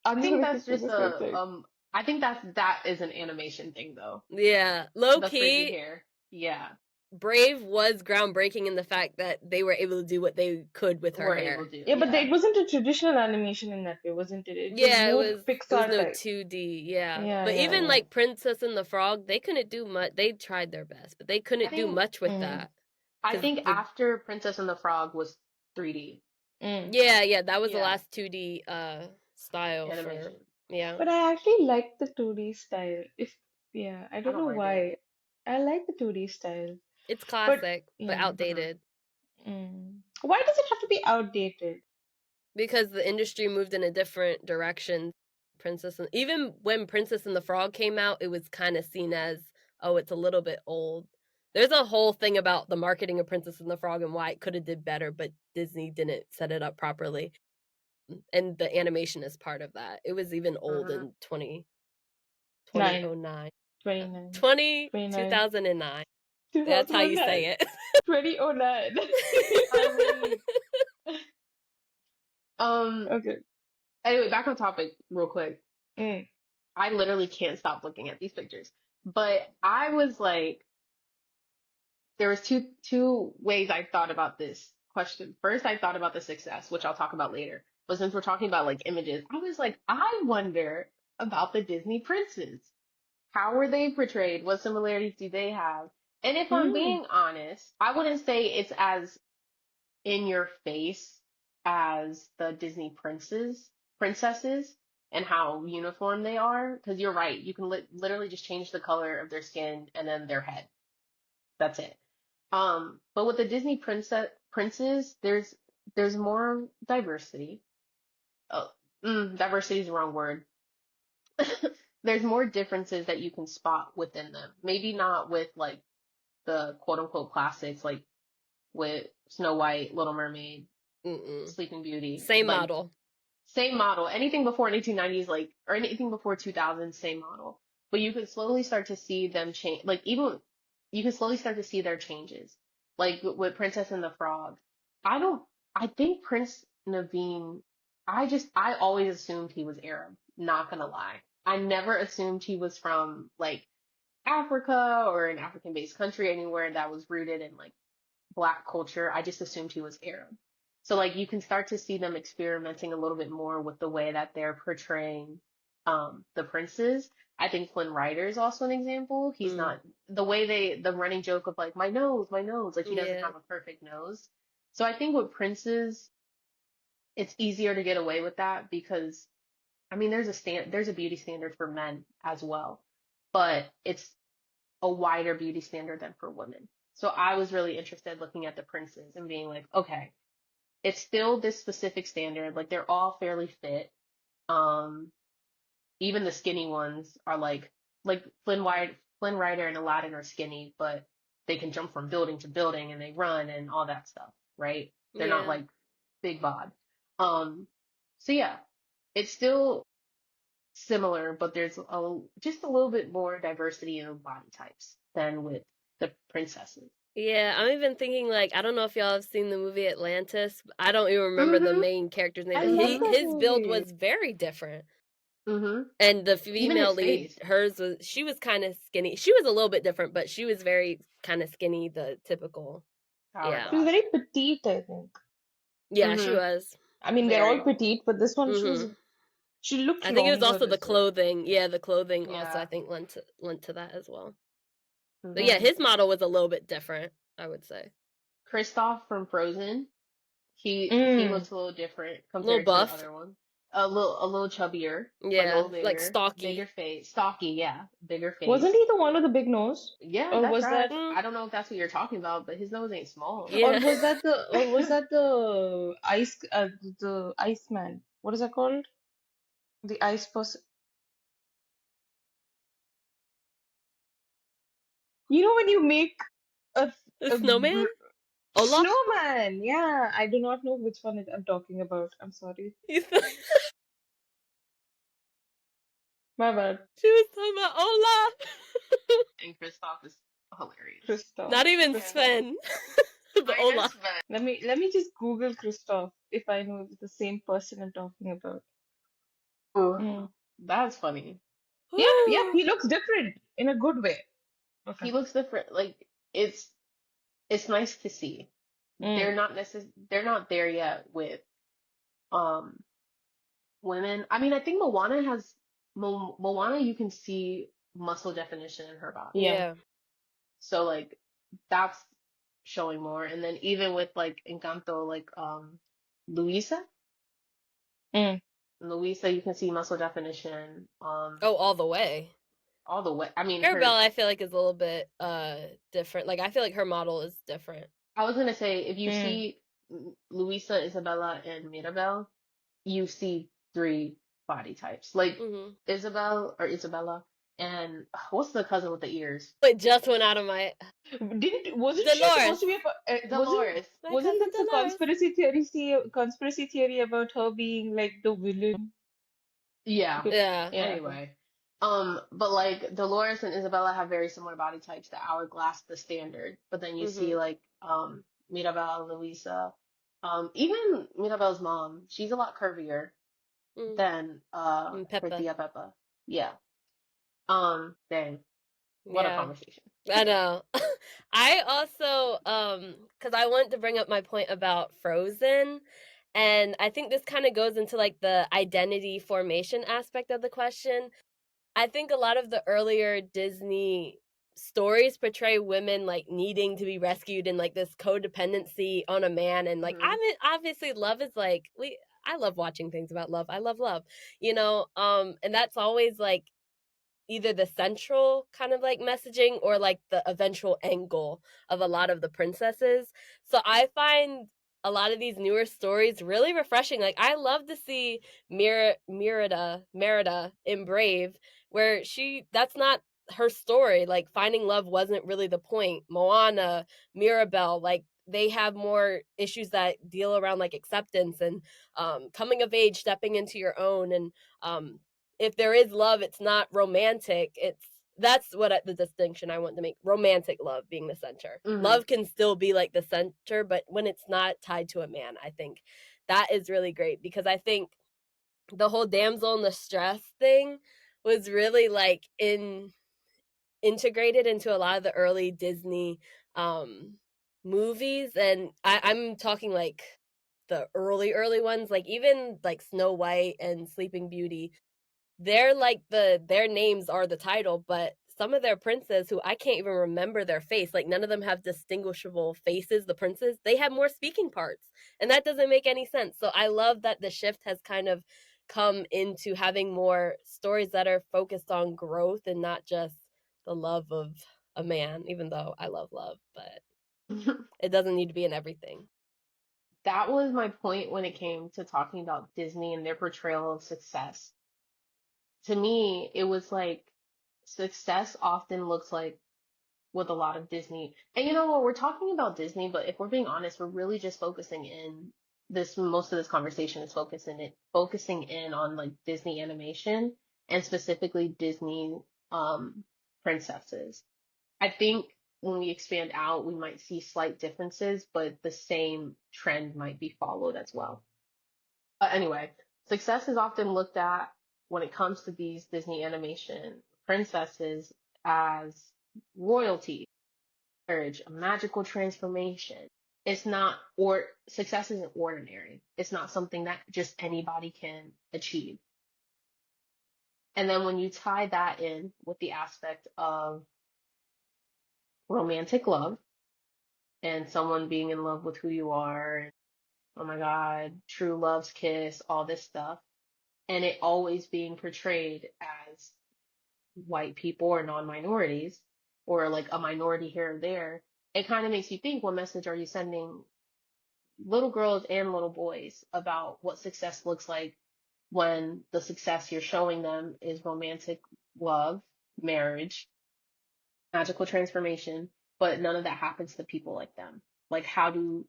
I I'm just think gonna that's keep doing just the same thing. I think that is an animation thing though. Yeah. Low The frizzy key, hair. Yeah, Brave was groundbreaking in the fact that they were able to do what they could with her we're able hair. to. Yeah, but Yeah. it wasn't a traditional animation in that way, wasn't it? It was Yeah, more it was Pixar no type. 2D, yeah. Yeah, But yeah, even yeah. like Princess and the Frog, they couldn't do much. They tried their best, but they I couldn't do think much with Mm, that I cuz think the after Princess and the Frog was 3D. mm. yeah, that was the Yeah, last 2D style for animation. yeah. But I actually like the 2D style. If yeah, I I don't don't know mind it. why. I like the 2D style. It's But classic, but yeah. Hmm. outdated Why does it have to be outdated? because the industry moved in a different direction. Even when Princess and the Frog came out, it was kind of seen as, oh, it's a little bit old. There's a whole thing about the marketing of Princess and the Frog and why it could have did better, but Disney didn't set it up properly. And the animation is part of that. It was even old Hmm. in 9, 2009. 29, 20 29, 2009. That's how you 2009, say it. 2009. I mean, um. Okay. Anyway, back on topic, real quick. Mm. I literally can't stop looking at these pictures. But I was like, there was two ways I thought about this question. First, I thought about the success, which I'll talk about later. But since we're talking about like images, I was like, I wonder about the Disney princes. How were they portrayed? What similarities do they have? And if I'm Mm. being honest, I wouldn't say it's as in your face as the Disney princesses, and how uniform they are. Because you're right, you can literally just change the color of their skin and then their head. That's it. But with the Disney princes, there's more diversity. Oh, diversity is the wrong word. There's more differences that you can spot within them. Maybe not with like the quote unquote classics, like with Snow White, Little Mermaid, Mm-mm. Sleeping Beauty, Same like model. same model. Anything before 1890s, like, or anything before 2000, same model. But you can slowly start to see them change. Like, even you can slowly start to see their changes. Like with Princess and the Frog. I don't. I think Prince Naveen. I always assumed he was Arab. Not gonna lie. I never assumed he was from like Africa or an African-based country anywhere that was rooted in like Black culture. I just assumed he was Arab. So like you can start to see them experimenting a little bit more with the way that they're portraying. the princes. I think Flynn Rider is also an example. He's Mm. not the way the running joke of like my nose, like he doesn't Yeah. have a perfect nose. So I think with princes, it's easier to get away with that because I mean there's a beauty standard for men as well, but it's a wider beauty standard than for women. So I was really interested looking at the princes and being like, okay, it's still this specific standard. Like they're all fairly fit. Um, Even the skinny ones are like Flynn Rider and Aladdin are skinny, but they can jump from building to building and they run and all that stuff, right? They're not Yeah. like big bod. Um, so yeah, it's still similar, but there's just a little bit more diversity in body types than with the princesses. Yeah, I'm even thinking like I don't know if y'all have seen the movie Atlantis. I don't even remember the Mm-hmm. main character's name, I but love he Mm-hmm. that his build movie. was very different. Mm-hmm. And the Even female his lead, face. hers was she was kind of skinny. She was a little bit different, but she was very kind of skinny, the typical. Yeah. She was Hourglass. very petite, I think. Yeah, she Mm-hmm. was. I mean, they're all Very. petite, but this one, Mhm. she looked I think it was longer also the as well. clothing. Yeah, the clothing also I Yeah. think lent to that as well. But yeah, Mm-hmm. Mm. his model was a little bit different, I would say. Kristoff from Frozen. He Mm. looks a little different A little compared to the buff. other one. A little chubbier, like a Yeah, little like bigger stocky. face, stocky, yeah, bigger Wasn't face. he the one with the big nose? Yeah, Or that's was that, right. Mm, I don't know if that's what you're talking about, but his nose ain't small. or yeah. was that the the ice man? What is that called? The ice person. You know when you make a, The a snowman? Olaf? snowman? Yeah, I do not know which one I'm talking about. I'm sorry. You thought My bad, she was talking about Olaf. And Kristoff is hilarious. Christoph. Not even Yeah. Christoph. Sven, but Minus Olaf. Ven. Let me just Google Christoph if I know it's the same person I'm talking about. Ooh, Mm. that's funny. Yep, he looks different in a good way. Okay. He looks different. Like it's nice to see. Mm. They're not there yet with um women. I mean, I think Moana has Moana. You can see muscle definition in her body, Yeah. Yeah. so like that's showing more. And then even with like Encanto, like Luisa, Mm. Luisa, you can see muscle definition Oh, all the way. all the way. I mean, her. Arabella, I feel like is a little bit different. Like I feel like her model is different. I was gonna say if you Mm. see Luisa, Isabella, and Mirabel, you see three body types. Like Hmm. Isabella, and what's the cousin with the ears? It just went out of my Wasn't she Dolores. supposed to be Dolores. My wasn't cousin this a Dolores. conspiracy theory about her being like the villain? Yeah. Because, Yeah. yeah, okay. Anyway, but like Dolores and Isabella have very similar body types. The hourglass, the standard. But then you see Hmm. like Mirabel, Luisa, even Mirabel's mom. She's a lot curvier Mm. than And her Peppa. tia Peppa. Yeah. Dang, what a Yeah. conversation. I know. I also cuz I wanted to bring up my point about Frozen, and I think this kind of goes into like the identity formation aspect of the question. I think a lot of the earlier Disney stories portray women like needing to be rescued and like this codependency on a man, and like I Hmm. mean obviously love is like we I love watching things about love. I love love. And that's always like either the central kind of like messaging or like the eventual angle of a lot of the princesses. So I find a lot of these newer stories really refreshing. Like I love to see Merida in Brave, where that's not her story. Like finding love wasn't really the point. Moana, Mirabelle, like they have more issues that deal around like acceptance and coming of age, stepping into your own, and um, if there is love, it's not romantic. That's what the distinction I want to make. Romantic love being the center. Hmm. Love can still be like the center, but when it's not tied to a man, I think that is really great because I think the whole damsel in the stress thing was really like integrated into a lot of the early Disney um movies, and I'm talking like the early ones, like even like Snow White and Sleeping Beauty. they're like their names are the title, but some of their princes who I can't even remember their face, like none of them have distinguishable faces, the princes, they have more speaking parts. And that doesn't make any sense. So I love that the shift has kind of come into having more stories that are focused on growth and not just the love of a man, even though I love love, but it doesn't need to be in everything. That was my point when it came to talking about Disney and their portrayal of success. To me, it was like success often looks like with a lot of Disney. And you know what, we're talking about Disney, but if we're being honest, we're really just focusing in this most of this conversation is focusing in on like Disney animation and specifically Disney um princesses. I think when we expand out, we might see slight differences, but the same trend might be followed as well. But anyway, success is often looked at when it comes to these Disney animation princesses as royalty, marriage, a magical transformation. It's not, or success isn't ordinary. It's not something that just anybody can achieve. And then when you tie that in with the aspect of romantic love and someone being in love with who you are, and oh my God, true love's kiss, all this stuff, and it always being portrayed as white people or non-minorities or like a minority here or there, it kind of makes you think, what message are you sending little girls and little boys about what success looks like when the success you're showing them is romantic love, marriage, magical transformation, but none of that happens to people like them. Like, how do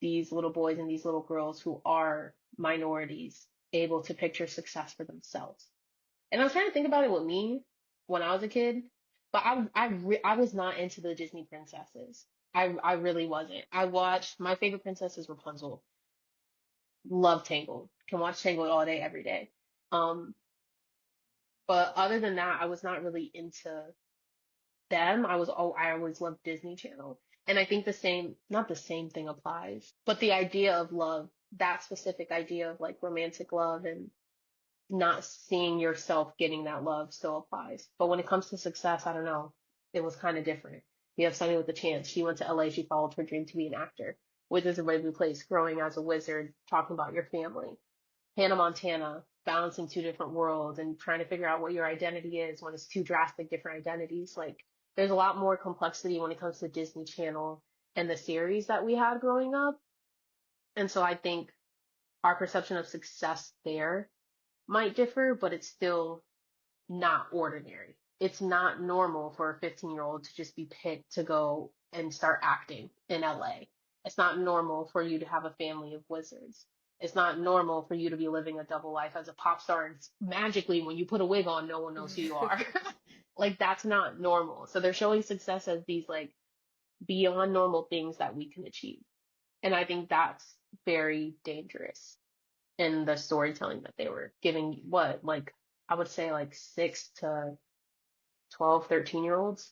these little boys and these little girls who are minorities able to picture success for themselves? And I was trying to think about it with me when I was a kid, but I was not into the Disney princesses. I really wasn't. I watched my favorite princess is Rapunzel. Love Tangled. Can watch Tangled all day, every day. Um, but other than that, I was not really into them. I always loved Disney Channel. And I think the same, not the same thing applies, but the idea of love, that specific idea of like romantic love and not seeing yourself getting that love still applies. But when it comes to success, I don't know. It was kind of different. You have Sunny with a Chance. She went to LA. She followed her dream to be an actor. Wizards of Waverly Place, growing as a wizard, talking about your family. Hannah Montana, balancing two different worlds and trying to figure out what your identity is when it's two drastic different identities. Like, there's a lot more complexity when it comes to Disney Channel and the series that we had growing up. And so I think our perception of success there might differ, but it's still not ordinary. It's not normal for a 15-year-old to just be picked to go and start acting in LA. It's not normal for you to have a family of wizards. It's not normal for you to be living a double life as a pop star and magically when you put a wig on, no one knows who you are. Like, that's not normal. So they're showing success as these like beyond normal things that we can achieve. And I think that's very dangerous in the storytelling that they were giving, what, like, I would say like 6 to 12, 13-year olds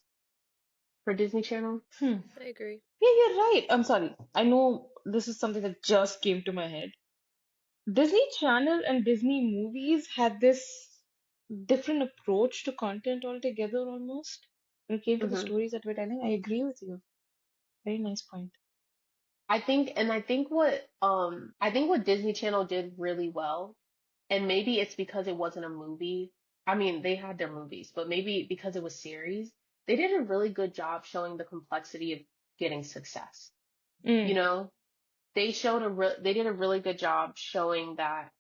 for Disney Channel. Hmm. I agree. Yeah, you're right. I'm sorry. I know this is something that just came to my head. Disney Channel and Disney movies had this different approach to content altogether almost. When it came to the hmm stories that we're telling, I agree with you. Very nice point. I think what Disney Channel did really well, and maybe it's because it wasn't a movie. I mean, they had their movies, but maybe because it was series, they did a really good job showing the complexity of getting success. You Mm. know, they did a really good job showing that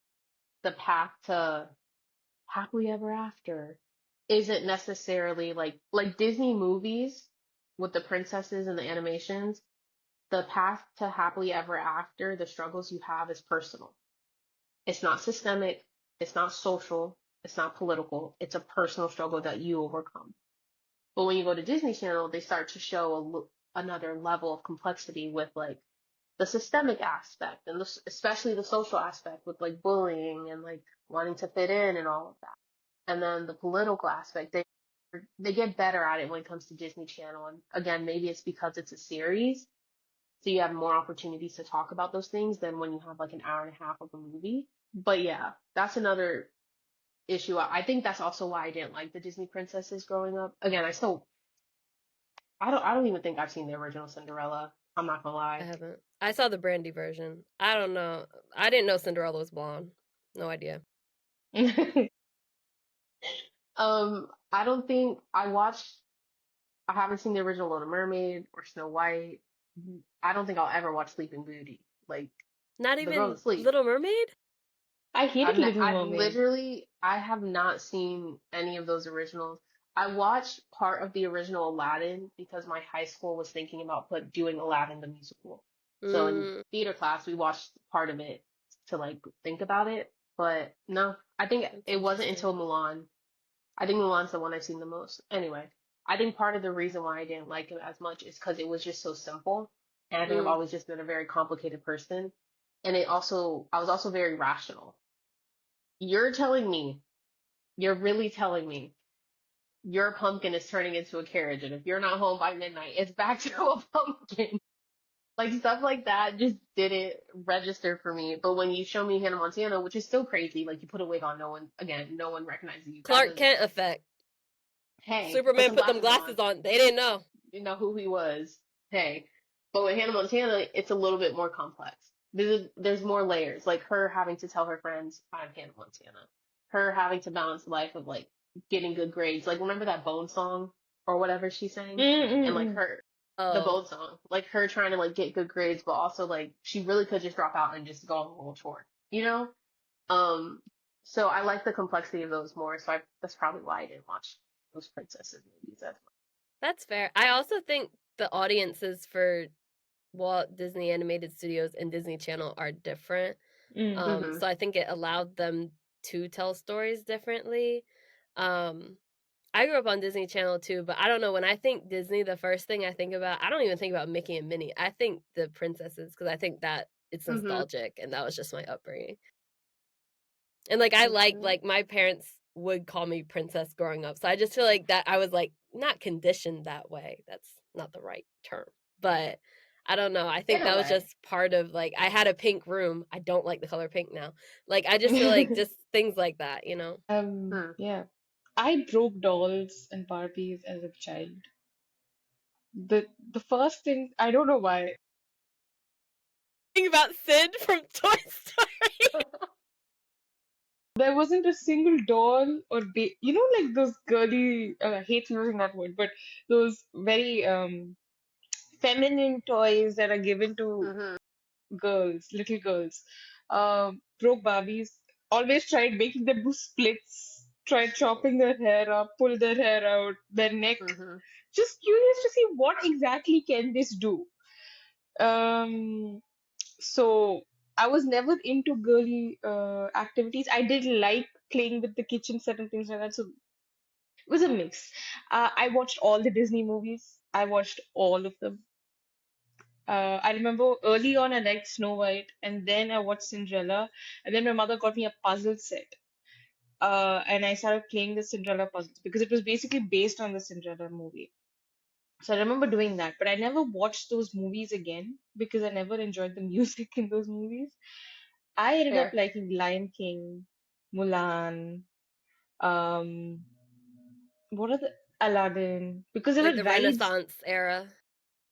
the path to happily ever after isn't necessarily like Disney movies with the princesses and the animations. The path to happily ever after, the struggles you have is personal. It's not systemic, it's not social, it's not political. It's a personal struggle that you overcome. But when you go to Disney Channel, they start to show another level of complexity with like the systemic aspect and especially the social aspect with like bullying and like wanting to fit in and all of that. And then the political aspect, they get better at it when it comes to Disney Channel. And again, maybe it's because it's a series, so you have more opportunities to talk about those things than when you have like an hour and a half of a movie. But yeah, that's another issue. I think that's also why I didn't like the Disney princesses growing up. Again, I don't even think I've seen the original Cinderella. I'm not gonna I lie. haven't. I saw the Brandy version. I don't know. I didn't know Cinderella was blonde. No idea. I don't think I haven't seen the original Little Mermaid or Snow White. I don't think I'll ever watch Sleeping Beauty. Like Not the girl's even asleep. Little Mermaid? I hated Little Mermaid. I have not seen any of those originals. I watched part of the original Aladdin because my high school was thinking about doing Aladdin the musical. So in Mm, theater class, we watched part of it to like think about it. But no, I think that's it wasn't interesting. until Mulan. I think Mulan's the one I've seen the most. Anyway, I think part of the reason why I didn't like it as much is because it was just so simple. And I think I've Mm. always just been a very complicated person. And I was also very rational. You're telling me, you're really telling me your pumpkin is turning into a carriage, and if you're not home by midnight, it's back to a pumpkin. Like stuff like that just didn't register for me. But when you show me Hannah Montana, which is still crazy, like you put a wig on, no one recognizes you. That Clark doesn't, Kent effect. hey, put Superman some put them glasses on. glasses on. They didn't know. You know who he was. Hey. But with Hannah Montana, it's a little bit more complex. There's more layers. Like her having to tell her friends, I'm Hannah Montana. Her having to balance the life of like getting good grades. Like remember that Bone song or whatever she sang? And like Mm-mm-mm. the Oh, Bone song. Like her trying to like get good grades, but also like she really could just drop out and just go on a little tour. You know? Um, so I like the complexity of those more. That's probably why I didn't watch those princesses movies as that's fair. I also think the audiences for Walt Disney Animated Studios and Disney Channel are different. Mm. much. So I think it allowed them to tell stories differently. Um, I grew up on Disney Channel too, but I don't know. When I think Disney, the first thing I think about, I don't even think about Mickey and Minnie. I think the princesses because I think that it's Mm-hmm. nostalgic and that was just my upbringing. And like I Okay. like my parents would call me princess growing up. So I just feel like that I was like not conditioned that way. That's not the right term. But I don't know. I In think a that was way. just part of like I had a pink room. I don't like the color pink now. Like I just feel like just things like that, you know. Hmm. Yeah. I broke dolls and Barbies as a child. The first thing, I don't know why. Think about Sid from Toy Story. There wasn't a single doll or like those girly, I hate using that word, but those very feminine toys that are given to Mm-hmm. girls, little girls. Broke Barbies. Always tried making them do splits. Tried chopping their hair up, pull their hair out, their neck. Mm-hmm. Just curious to see what exactly can this do. Um, so I was never into girly activities. I did like playing with the kitchen set and things like that. So it was a mix. I watched all the Disney movies. I watched all of them. I remember early on I liked Snow White, and then I watched Cinderella, and then my mother got me a puzzle set. And I started playing the Cinderella puzzles because it was basically based on the Cinderella movie. So I remember doing that, but I never watched those movies again because I never enjoyed the music in those movies. I ended up Fair. liking Lion King, Mulan, um, what are the Aladdin, because there Like were the rides. Renaissance era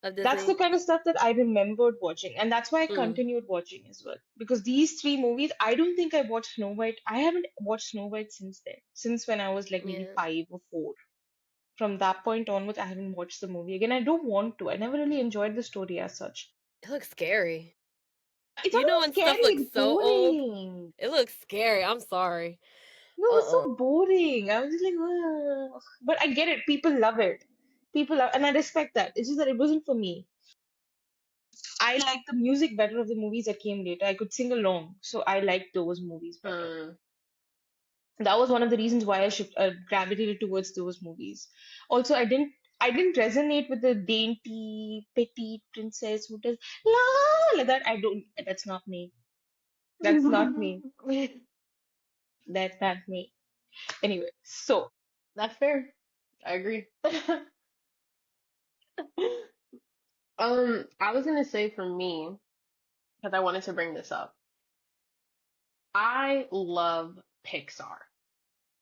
of That's the Disney. kind of stuff that I remembered watching, and that's why I Mm, continued watching as well. Because these three movies, I don't think I watched Snow White. I haven't watched Snow White since then, since when I was like maybe yeah. 5 or 4. From that point onwards, I haven't watched the movie again. I don't want to. I never really enjoyed the story as such. It looks scary. It's not You know even when scary, stuff looks it's so old? boring. It looks scary. I'm sorry. No, it was Uh-uh. so boring. I was just like, ugh. But I get it. People love it. People love, and I respect that. It's just that it wasn't for me. I like the music better of the movies that came later. I could sing along, so I liked those movies better. Hmm. That was one of the reasons why I gravitated towards those movies. Also, I didn't resonate with the dainty, petite princess who does la like that. I don't. That's not me. That's not me. That's not me. Anyway, so That's fair. I agree. I was gonna say for me, because I wanted to bring this up, I love Pixar.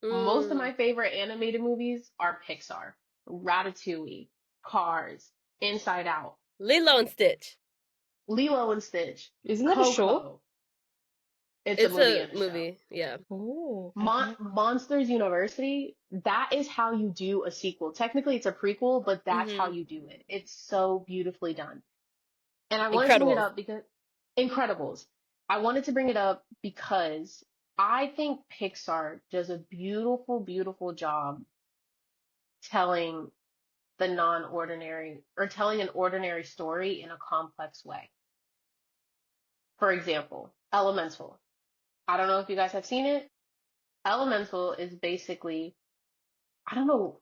Most of Mm. my favorite animated movies are Pixar. Ratatouille, Cars, Inside Out, Lilo and Stitch. Lilo and Stitch, Isn't that a show? Coco. It's a It's movie a and a show. movie. Yeah. Oh, I've not. Monsters University, that is how you do a sequel. Technically, it's a prequel, but that's how Hmm. you do it. It's so beautifully done. And I wanted to bring it Incredibles. up because Incredibles. I wanted to bring it up because I think Pixar does a beautiful, beautiful job telling the non-ordinary or telling an ordinary story in a complex way. For example, Elemental. I don't know if you guys have seen it. Elemental is basically, I don't know,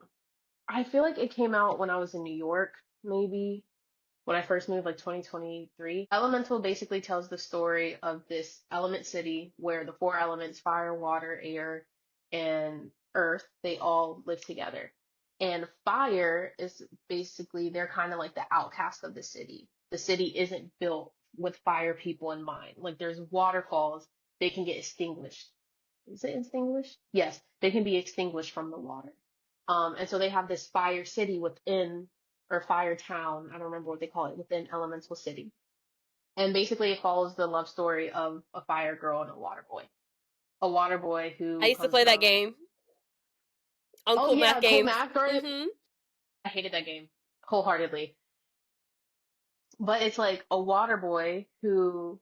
I feel like it came out when I was in New York, maybe when I first moved, like 2023. Elemental basically tells the story of this element city where the four elements, fire, water, air, and earth, they all live together. And fire is basically, they're kind of like the outcast of the city. The city isn't built with fire people in mind. Like there's waterfalls, they can get extinguished. Is it extinguished? Yes, they can be extinguished from the water. And so they have this fire city within, or fire town, I don't remember what they call it, within Elemental City. And basically it follows the love story of a fire girl and a water boy. A water boy I who used to comes play that from, game on oh Cool Math yeah, Cool Games. Math Girl. Hmm. I hated that game wholeheartedly. But it's like a water boy who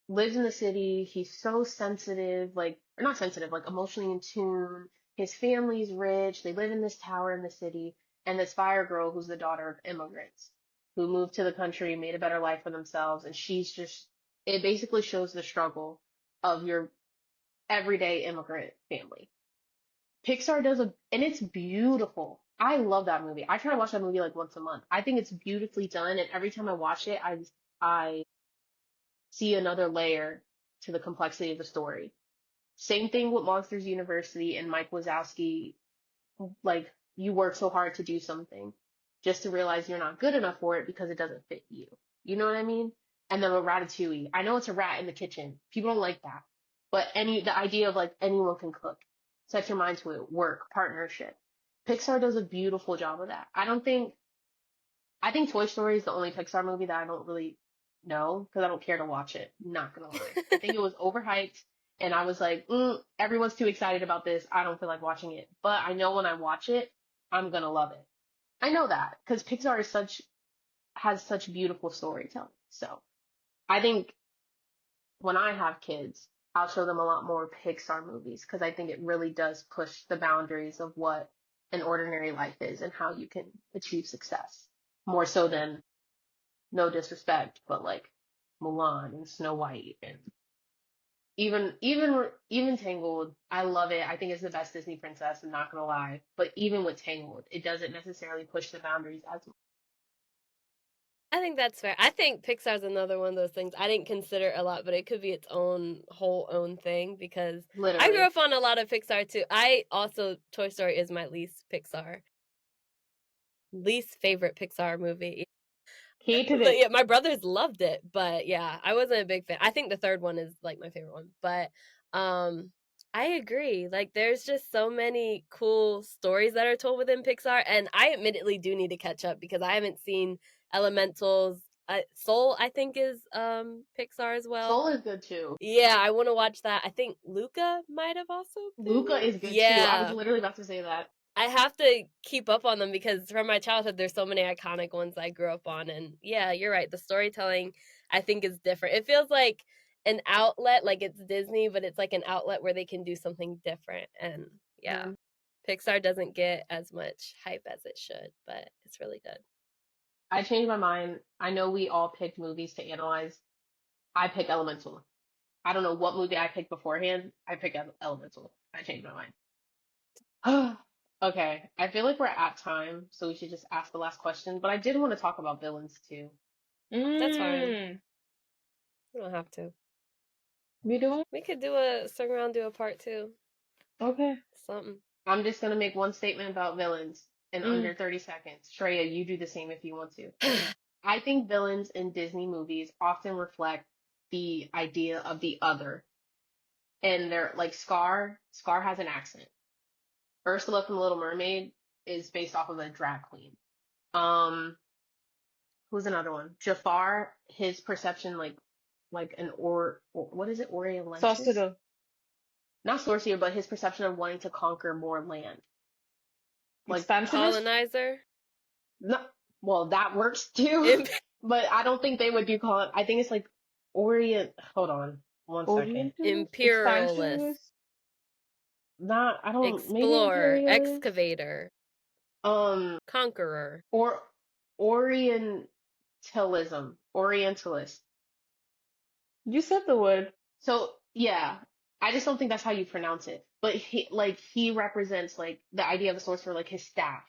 lives in the city. He's so sensitive, like, or not sensitive, like emotionally in tune. His family's rich. They live in this tower in the city. And this fire girl who's the daughter of immigrants who moved to the country, made a better life for themselves. And she's just, it basically shows the struggle of your everyday immigrant family. Pixar does and it's beautiful. I love that movie. I try to watch that movie like once a month. I think it's beautifully done. And every time I watch it, I see another layer to the complexity of the story. Same thing with Monsters University and Mike Wazowski. Like, you work so hard to do something just to realize you're not good enough for it because it doesn't fit you. You know what I mean? And then with Ratatouille, I know it's a rat in the kitchen. People don't like that. But the idea of like anyone can cook. Set your mind to it. Work, partnership. Pixar does a beautiful job of that. I think Toy Story is the only Pixar movie that I don't really know because I don't care to watch it. Not gonna lie. I think it was overhyped, and I was like, everyone's too excited about this. I don't feel like watching it. But I know when I watch it, I'm gonna love it. I know that because Pixar has such beautiful storytelling. So I think when I have kids, I'll show them a lot more Pixar movies because I think it really does push the boundaries of what an ordinary life is and how you can achieve success more so than, no disrespect, but like Mulan and Snow White and even Tangled. I love it. I think it's the best Disney princess. I'm not gonna lie, but even with Tangled, it doesn't necessarily push the boundaries as much. I think that's fair. I think Pixar's another one of those things I didn't consider a lot, but it could be its own thing because I grew Literally. up on a lot of Pixar too. I also Toy Story is my least favorite Pixar movie. Hated But it. yeah, my brothers loved it, but yeah, I wasn't a big fan. I think the third one is like my favorite one, but um I agree. Like there's just so many cool stories that are told within Pixar, and I admittedly do need to catch up because I haven't seen Elementals. Soul I think is Pixar as well. Soul is good too. Yeah, I want to watch that. I think Luca might have also Luca been. is good too. I was Yeah, literally about to say that. I have to keep up on them because from my childhood, there's so many iconic ones I grew up on. And yeah, you're right. The storytelling, I think, is different. It feels like an outlet, like it's Disney, but it's like an outlet where they can do something different. And yeah, Mhm. Pixar doesn't get as much hype as it should, but it's really good. I changed my mind. I know we all picked movies to analyze. I pick Elemental. I don't know what movie I picked beforehand. I pick Elemental. I changed my mind. Okay, I feel like we're at time, so we should just ask the last question. But I did want to talk about villains too. That's fine. Mm, We don't have to. we don't? We could do a second round, do a part two. Okay. Something. I'm just gonna make one statement about villains in Mm. under 30 seconds. Shreya, you do the same if you want to. I think villains in Disney movies often reflect the idea of the other. And they're like Scar has an accent. Ursula from The Little Mermaid is based off of a drag queen. Um, who's another one? Jafar, his perception like an or what is it? Orientalist? Sorcerer, Not sorcerer, but his perception of wanting to conquer more land. Like expansionist. Colonizer. not well, that works too. Imp- But I don't think they would do call it. I think it's like Orient. Hold on, one second. Orientalist, Imperialist. expansionist. Not. I don't. Maybe Explorer. imperialist. Excavator. Um. Conqueror. Or Orientalist. You said the word. So yeah, I just don't think that's how you pronounce it. But he represents like the idea of a sorcerer, like his staff,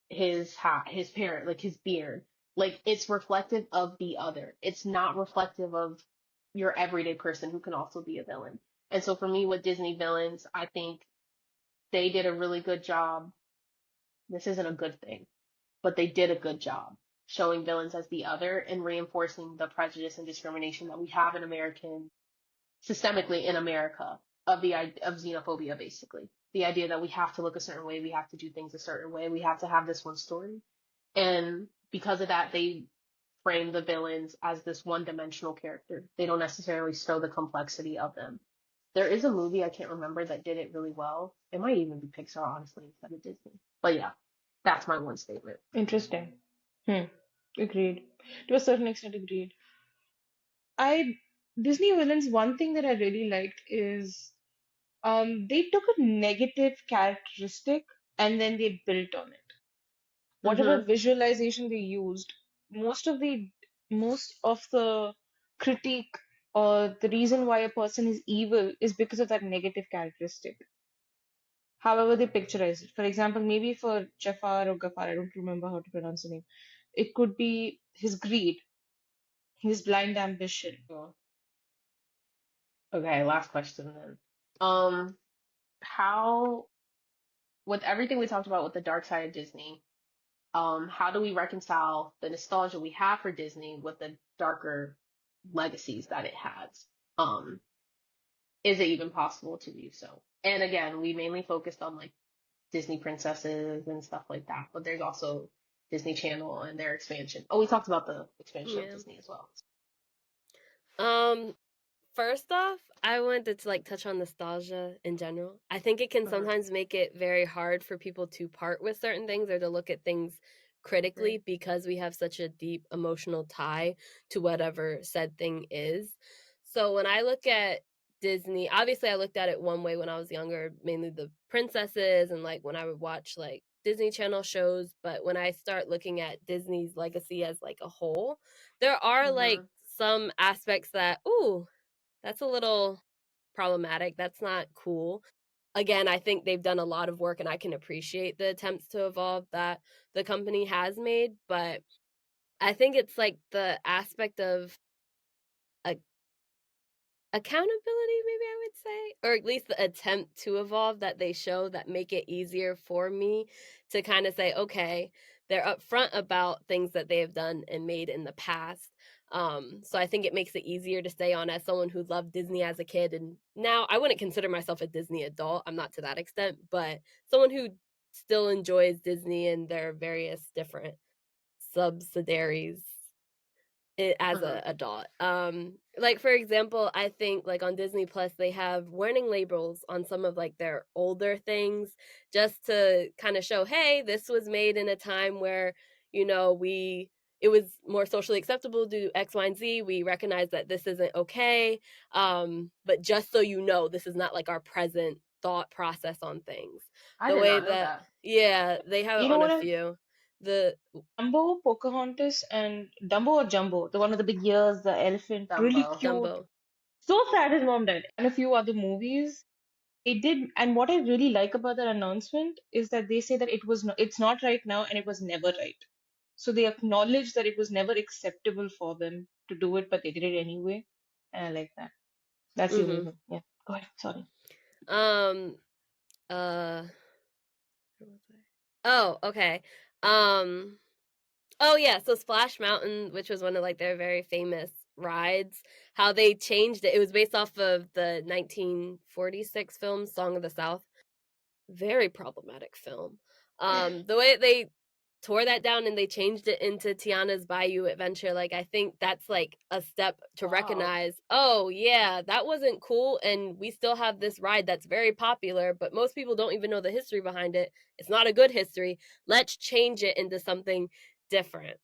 his hat, his parent, like his beard. Like it's reflective of the other. It's not reflective of your everyday person who can also be a villain. And so for me with Disney villains, I think they did a really good job. This isn't a good thing, but they did a good job showing villains as the other and reinforcing the prejudice and discrimination that we have in American systemically in America of the of xenophobia, basically the idea that we have to look a certain way, we have to do things a certain way, we have to have this one story, and because of that, they frame the villains as this one-dimensional character. They don't necessarily show the complexity of them. There is a movie I can't remember that did it really well. It might even be Pixar, honestly, instead of Disney. But yeah, that's my one statement. Interesting. Hmm. Agreed. To a certain extent, agreed. I Disney villains, one thing that I really liked is they took a negative characteristic and then they built on it. Whatever Mm-hmm. visualization they used, most of the critique or the reason why a person is evil is because of that negative characteristic. However, they picturize it. For example, maybe for Jafar or Gafar, I don't remember how to pronounce the name. It could be his greed, his blind ambition. Cool. Okay, last question then. Um, how with everything we talked about with the dark side of Disney, how do we reconcile the nostalgia we have for Disney with the darker legacies that it has? Um, is it even possible to do so? And again, we mainly focused on like Disney princesses and stuff like that, but there's also Disney Channel and their expansion. Oh, we talked about the expansion of Yeah. Disney as well. Um, First off, I wanted to like touch on nostalgia in general. I think it can Uh-huh. sometimes make it very hard for people to part with certain things or to look at things critically Agree. because we have such a deep emotional tie to whatever said thing is. So when I look at Disney, obviously I looked at it one way when I was younger, mainly the princesses and like when I would watch like Disney Channel shows, but when I start looking at Disney's legacy as like a whole, there are like Mm-hmm. some aspects that, ooh, that's a little problematic. That's not cool. Again, I think they've done a lot of work and I can appreciate the attempts to evolve that the company has made, but I think it's like the aspect of a accountability, maybe I would say, or at least the attempt to evolve that they show that make it easier for me to kind of say, okay, they're upfront about things that they have done and made in the past. So I think it makes it easier to stay on as someone who loved Disney as a kid, and now I wouldn't consider myself a Disney adult. I'm not to that extent, but someone who still enjoys Disney and their various different subsidiaries as Uh-huh. a adult. Like for example, I think like on Disney Plus they have warning labels on some of like their older things just to kind of show, hey, this was made in a time where, you know, it was more socially acceptable to do X, Y, and Z. We recognize that this isn't okay. But just so you know, this is not like our present thought process on things. I The did way not know that, that. yeah, they have it You know on a what? few. The Dumbo, Pocahontas, and Dumbo or Jumbo, the one with the big ears, the elephant, really Dumbo. cute. Dumbo. So sad his mom died. And a few other movies. It did, and what I really like about that announcement is that they say that it's not right now and it was never right. So they acknowledge that it was never acceptable for them to do it, but they did it anyway. And I like that. That's the only Mm-hmm. thing. Yeah. Go ahead. Sorry. Um, where was I? Oh, okay. Um, oh yeah, so Splash Mountain, which was one of like their very famous rides, how they changed it. It was based off of the 1946 film Song of the South. very problematic film. The way they tore that down and they changed it into Tiana's Bayou Adventure, like I think that's like a step to Wow. recognize, oh yeah, that wasn't cool and we still have this ride that's very popular, but most people don't even know the history behind it. It's not a good history. Let's change it into something different.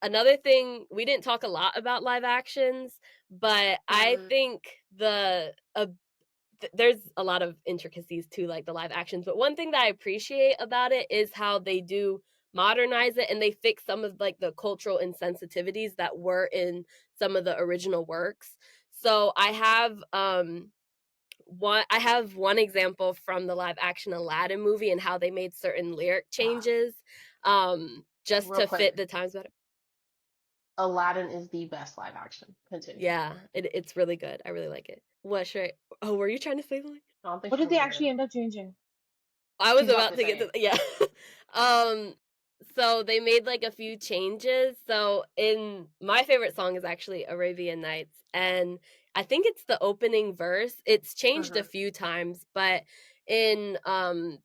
Another thing, we didn't talk a lot about live actions, but I Mm, think there's a lot of intricacies to like the live actions, but one thing that I appreciate about it is how they do modernize it and they fix some of like the cultural insensitivities that were in some of the original works. So I have one example from the live action Aladdin movie and how they made certain lyric ah, changes just real to fit quick, the times better. Aladdin is the best live action. Continue. Yeah, it's really good. I really like it. What should I, oh, were you trying to say something? I don't think What she's did they gonna hear actually it. end up changing? I was She's about about to to say get to it. yeah. um so they made like a few changes. So in my favorite song is actually Arabian Nights, and I think it's the opening verse. It's changed a Hmm. few times, but in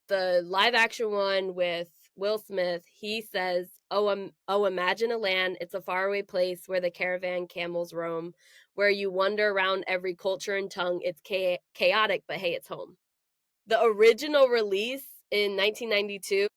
the live action one with Will Smith, he says, "Oh, imagine a land, it's a faraway place where the caravan camels roam, where you wander around every culture and tongue. It's chaotic, but hey, it's home." The original release in 1992,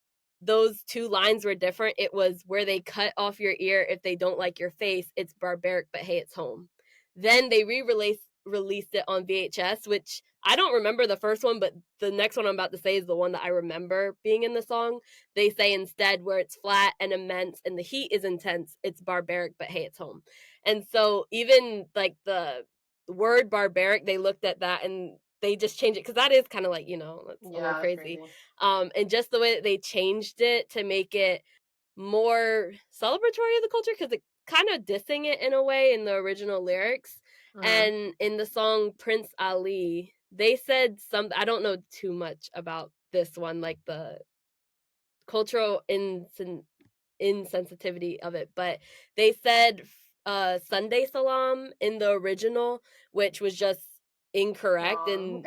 those two lines were different. It was where they cut off your ear if they don't like your face. It's barbaric, but hey, it's home. Then they released it on VHS, which I don't remember the first one, but the next one I'm about to say is the one that I remember being in the song. They say instead, where it's flat and immense and the heat is intense, it's barbaric, but hey, it's home. And so even like the word barbaric, they looked at that and they just changed it because that is kind of like, that's a little Yeah, that's crazy. crazy. And just the way that they changed it to make it more celebratory of the culture because it kind of dissing it in a way in the original lyrics. Hmm. And in the song Prince Ali, they said some, I don't know too much about this one, like the cultural insensitivity of it, but they said Sunday Salam in the original, which was just incorrect Wrong. and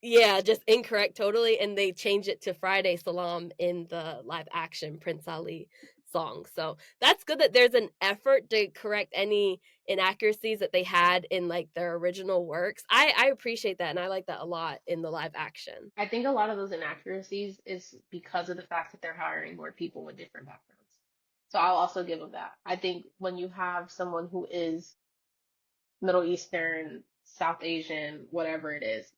yeah, just incorrect totally, and they changed it to Friday Salam in the live action Prince Ali song. So that's good that there's an effort to correct any inaccuracies that they had in like their original works. I appreciate that and I like that a lot in the live action. I think a lot of those inaccuracies is because of the fact that they're hiring more people with different backgrounds. So I'll also give them that. I think when you have someone who is Middle Eastern, South Asian, whatever it is,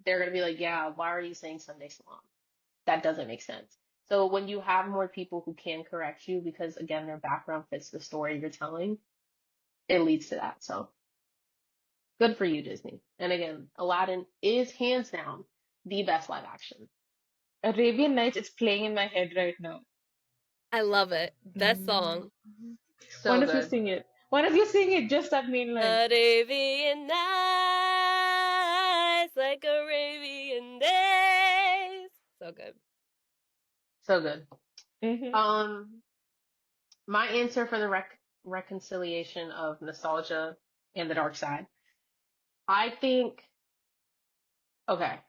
they're gonna be like, yeah, why are you saying Sunday Salam? That doesn't make sense. So when you have more people who can correct you because again their background fits the story you're telling, it leads to that. So good for you, Disney. And again, Aladdin is hands down the best live action. Arabian Nights, it's playing in my head right now. I love it. Best Mm. song. One So of you good. sing it. One of you sing it, just that main line. Arabian nights, like Arabian days. So good. So good. Hmm. Um, my answer for the reconciliation of nostalgia and the dark side. I think, okay,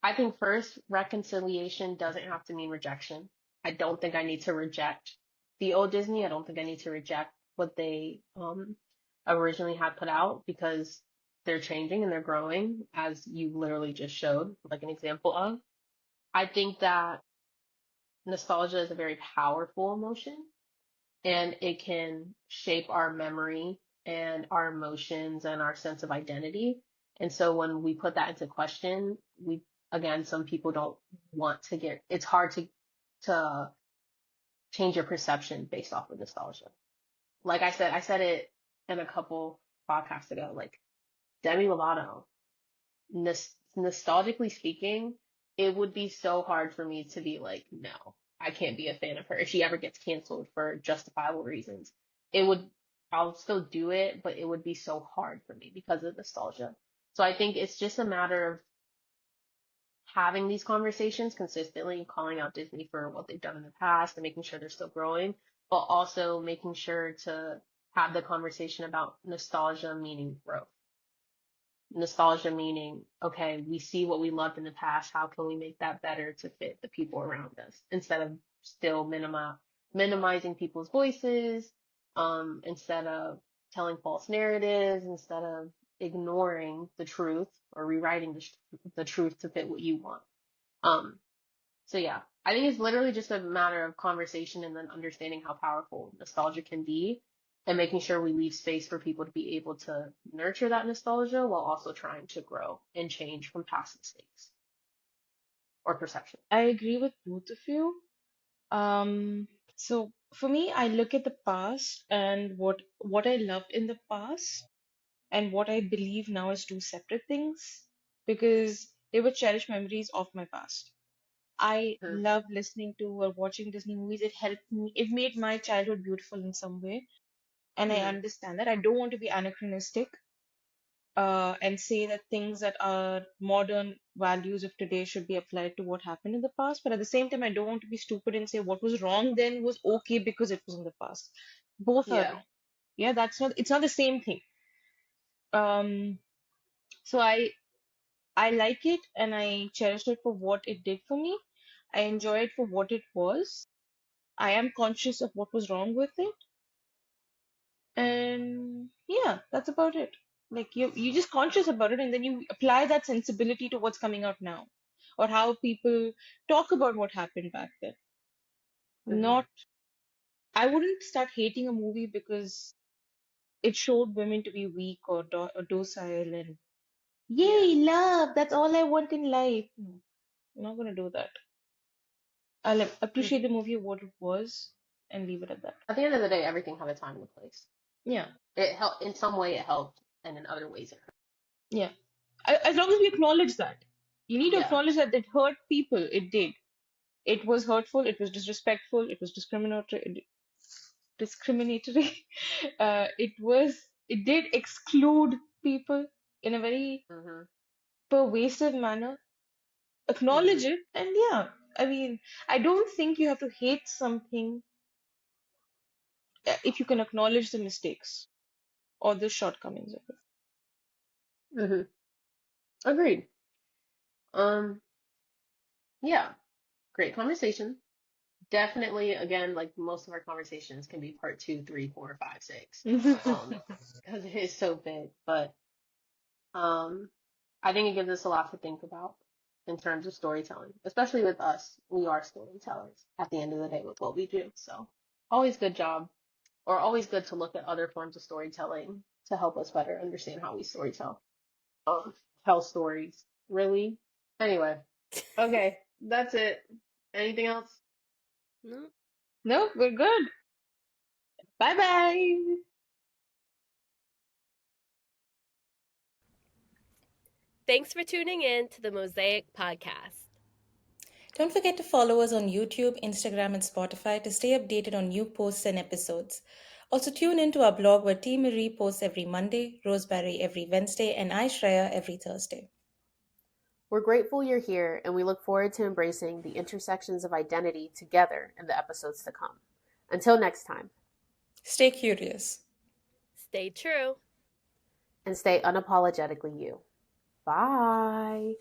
I think first, reconciliation doesn't have to mean rejection. I don't think I need to reject the old Disney. I don't think I need to reject what they originally had put out because they're changing and they're growing, as you literally just showed, like an example of. I think that nostalgia is a very powerful emotion and it can shape our memory and our emotions and our sense of identity. And so when we put that into question, again, some people don't want to it's hard to change your perception based off of nostalgia. Like I said it in a couple podcasts ago, like Demi Lovato, nostalgically speaking, it would be so hard for me to be like, no, I can't be a fan of her. If she ever gets canceled for justifiable reasons, it would, I'll still do it, but it would be so hard for me because of nostalgia. So I think it's just a matter of having these conversations consistently, calling out Disney for what they've done in the past and making sure they're still growing, but also making sure to have the conversation about nostalgia meaning growth. Nostalgia meaning, okay, we see what we loved in the past. How can we make that better to fit the people around us instead of still minimizing people's voices, instead of telling false narratives, instead of ignoring the truth or rewriting the truth to fit what you want. Um, so yeah, I think it's literally just a matter of conversation and then understanding how powerful nostalgia can be and making sure we leave space for people to be able to nurture that nostalgia while also trying to grow and change from past mistakes or perception. I agree with both of you. Um, so for me, I look at the past and what I loved in the past and what I believe now as two separate things because they were cherished memories of my past. I Mhm. love listening to or watching Disney movies. It helped me, it made my childhood beautiful in some way. And I Mhm. understand that. I don't want to be anachronistic and say that things that are modern values of today should be applied to what happened in the past. But at the same time, I don't want to be stupid and say what was wrong then was okay because it was in the past. Both are Yeah. wrong. Yeah, it's not the same thing. Um, so I like it and I cherished it for what it did for me. I enjoy it for what it was. I am conscious of what was wrong with it. And yeah, that's about it. Like you're just conscious about it and then you apply that sensibility to what's coming out now or how people talk about what happened back then. Mhm. Not, I wouldn't start hating a movie because it showed women to be weak or docile and Yeah. yay, love, that's all I want in life. No, I'm not gonna do that. I'll appreciate Mhm. the movie what it was and leave it at that. At the end of the day, everything had a time and a place. Yeah, It helped in some way. It helped, and in other ways, it hurt. yeah. As long as we acknowledge that. You need to Yeah. acknowledge that it hurt people. It did. It was hurtful, it was disrespectful, it was discriminatory. It did exclude people in a very Mhm. pervasive manner. Acknowledge Mhm. it, and yeah, I mean, I don't think you have to hate something if you can acknowledge the mistakes or the shortcomings of it. Mhm. Agreed. Um. Yeah. Great conversation. Definitely, again, like most of our conversations can be part two, three, four, five, six, um, because it is so big. But um, I think it gives us a lot to think about in terms of storytelling, especially with us. We are storytellers at the end of the day with what we do. So always good job, or always good to look at other forms of storytelling to help us better understand how we storytell, um, tell stories. Really. Anyway, okay, that's it. Anything else? No. No, we're good. Bye bye. Thanks for tuning in to the Mosaic Podcast. Don't forget to follow us on YouTube, Instagram, and Spotify to stay updated on new posts and episodes. Also, tune in to our blog where TMarie posts every Monday, Roseberry every Wednesday, and I, Shreya, every Thursday. We're grateful you're here, and we look forward to embracing the intersections of identity together in the episodes to come. Until next time, Stay curious. Stay true. and stay unapologetically you. Bye.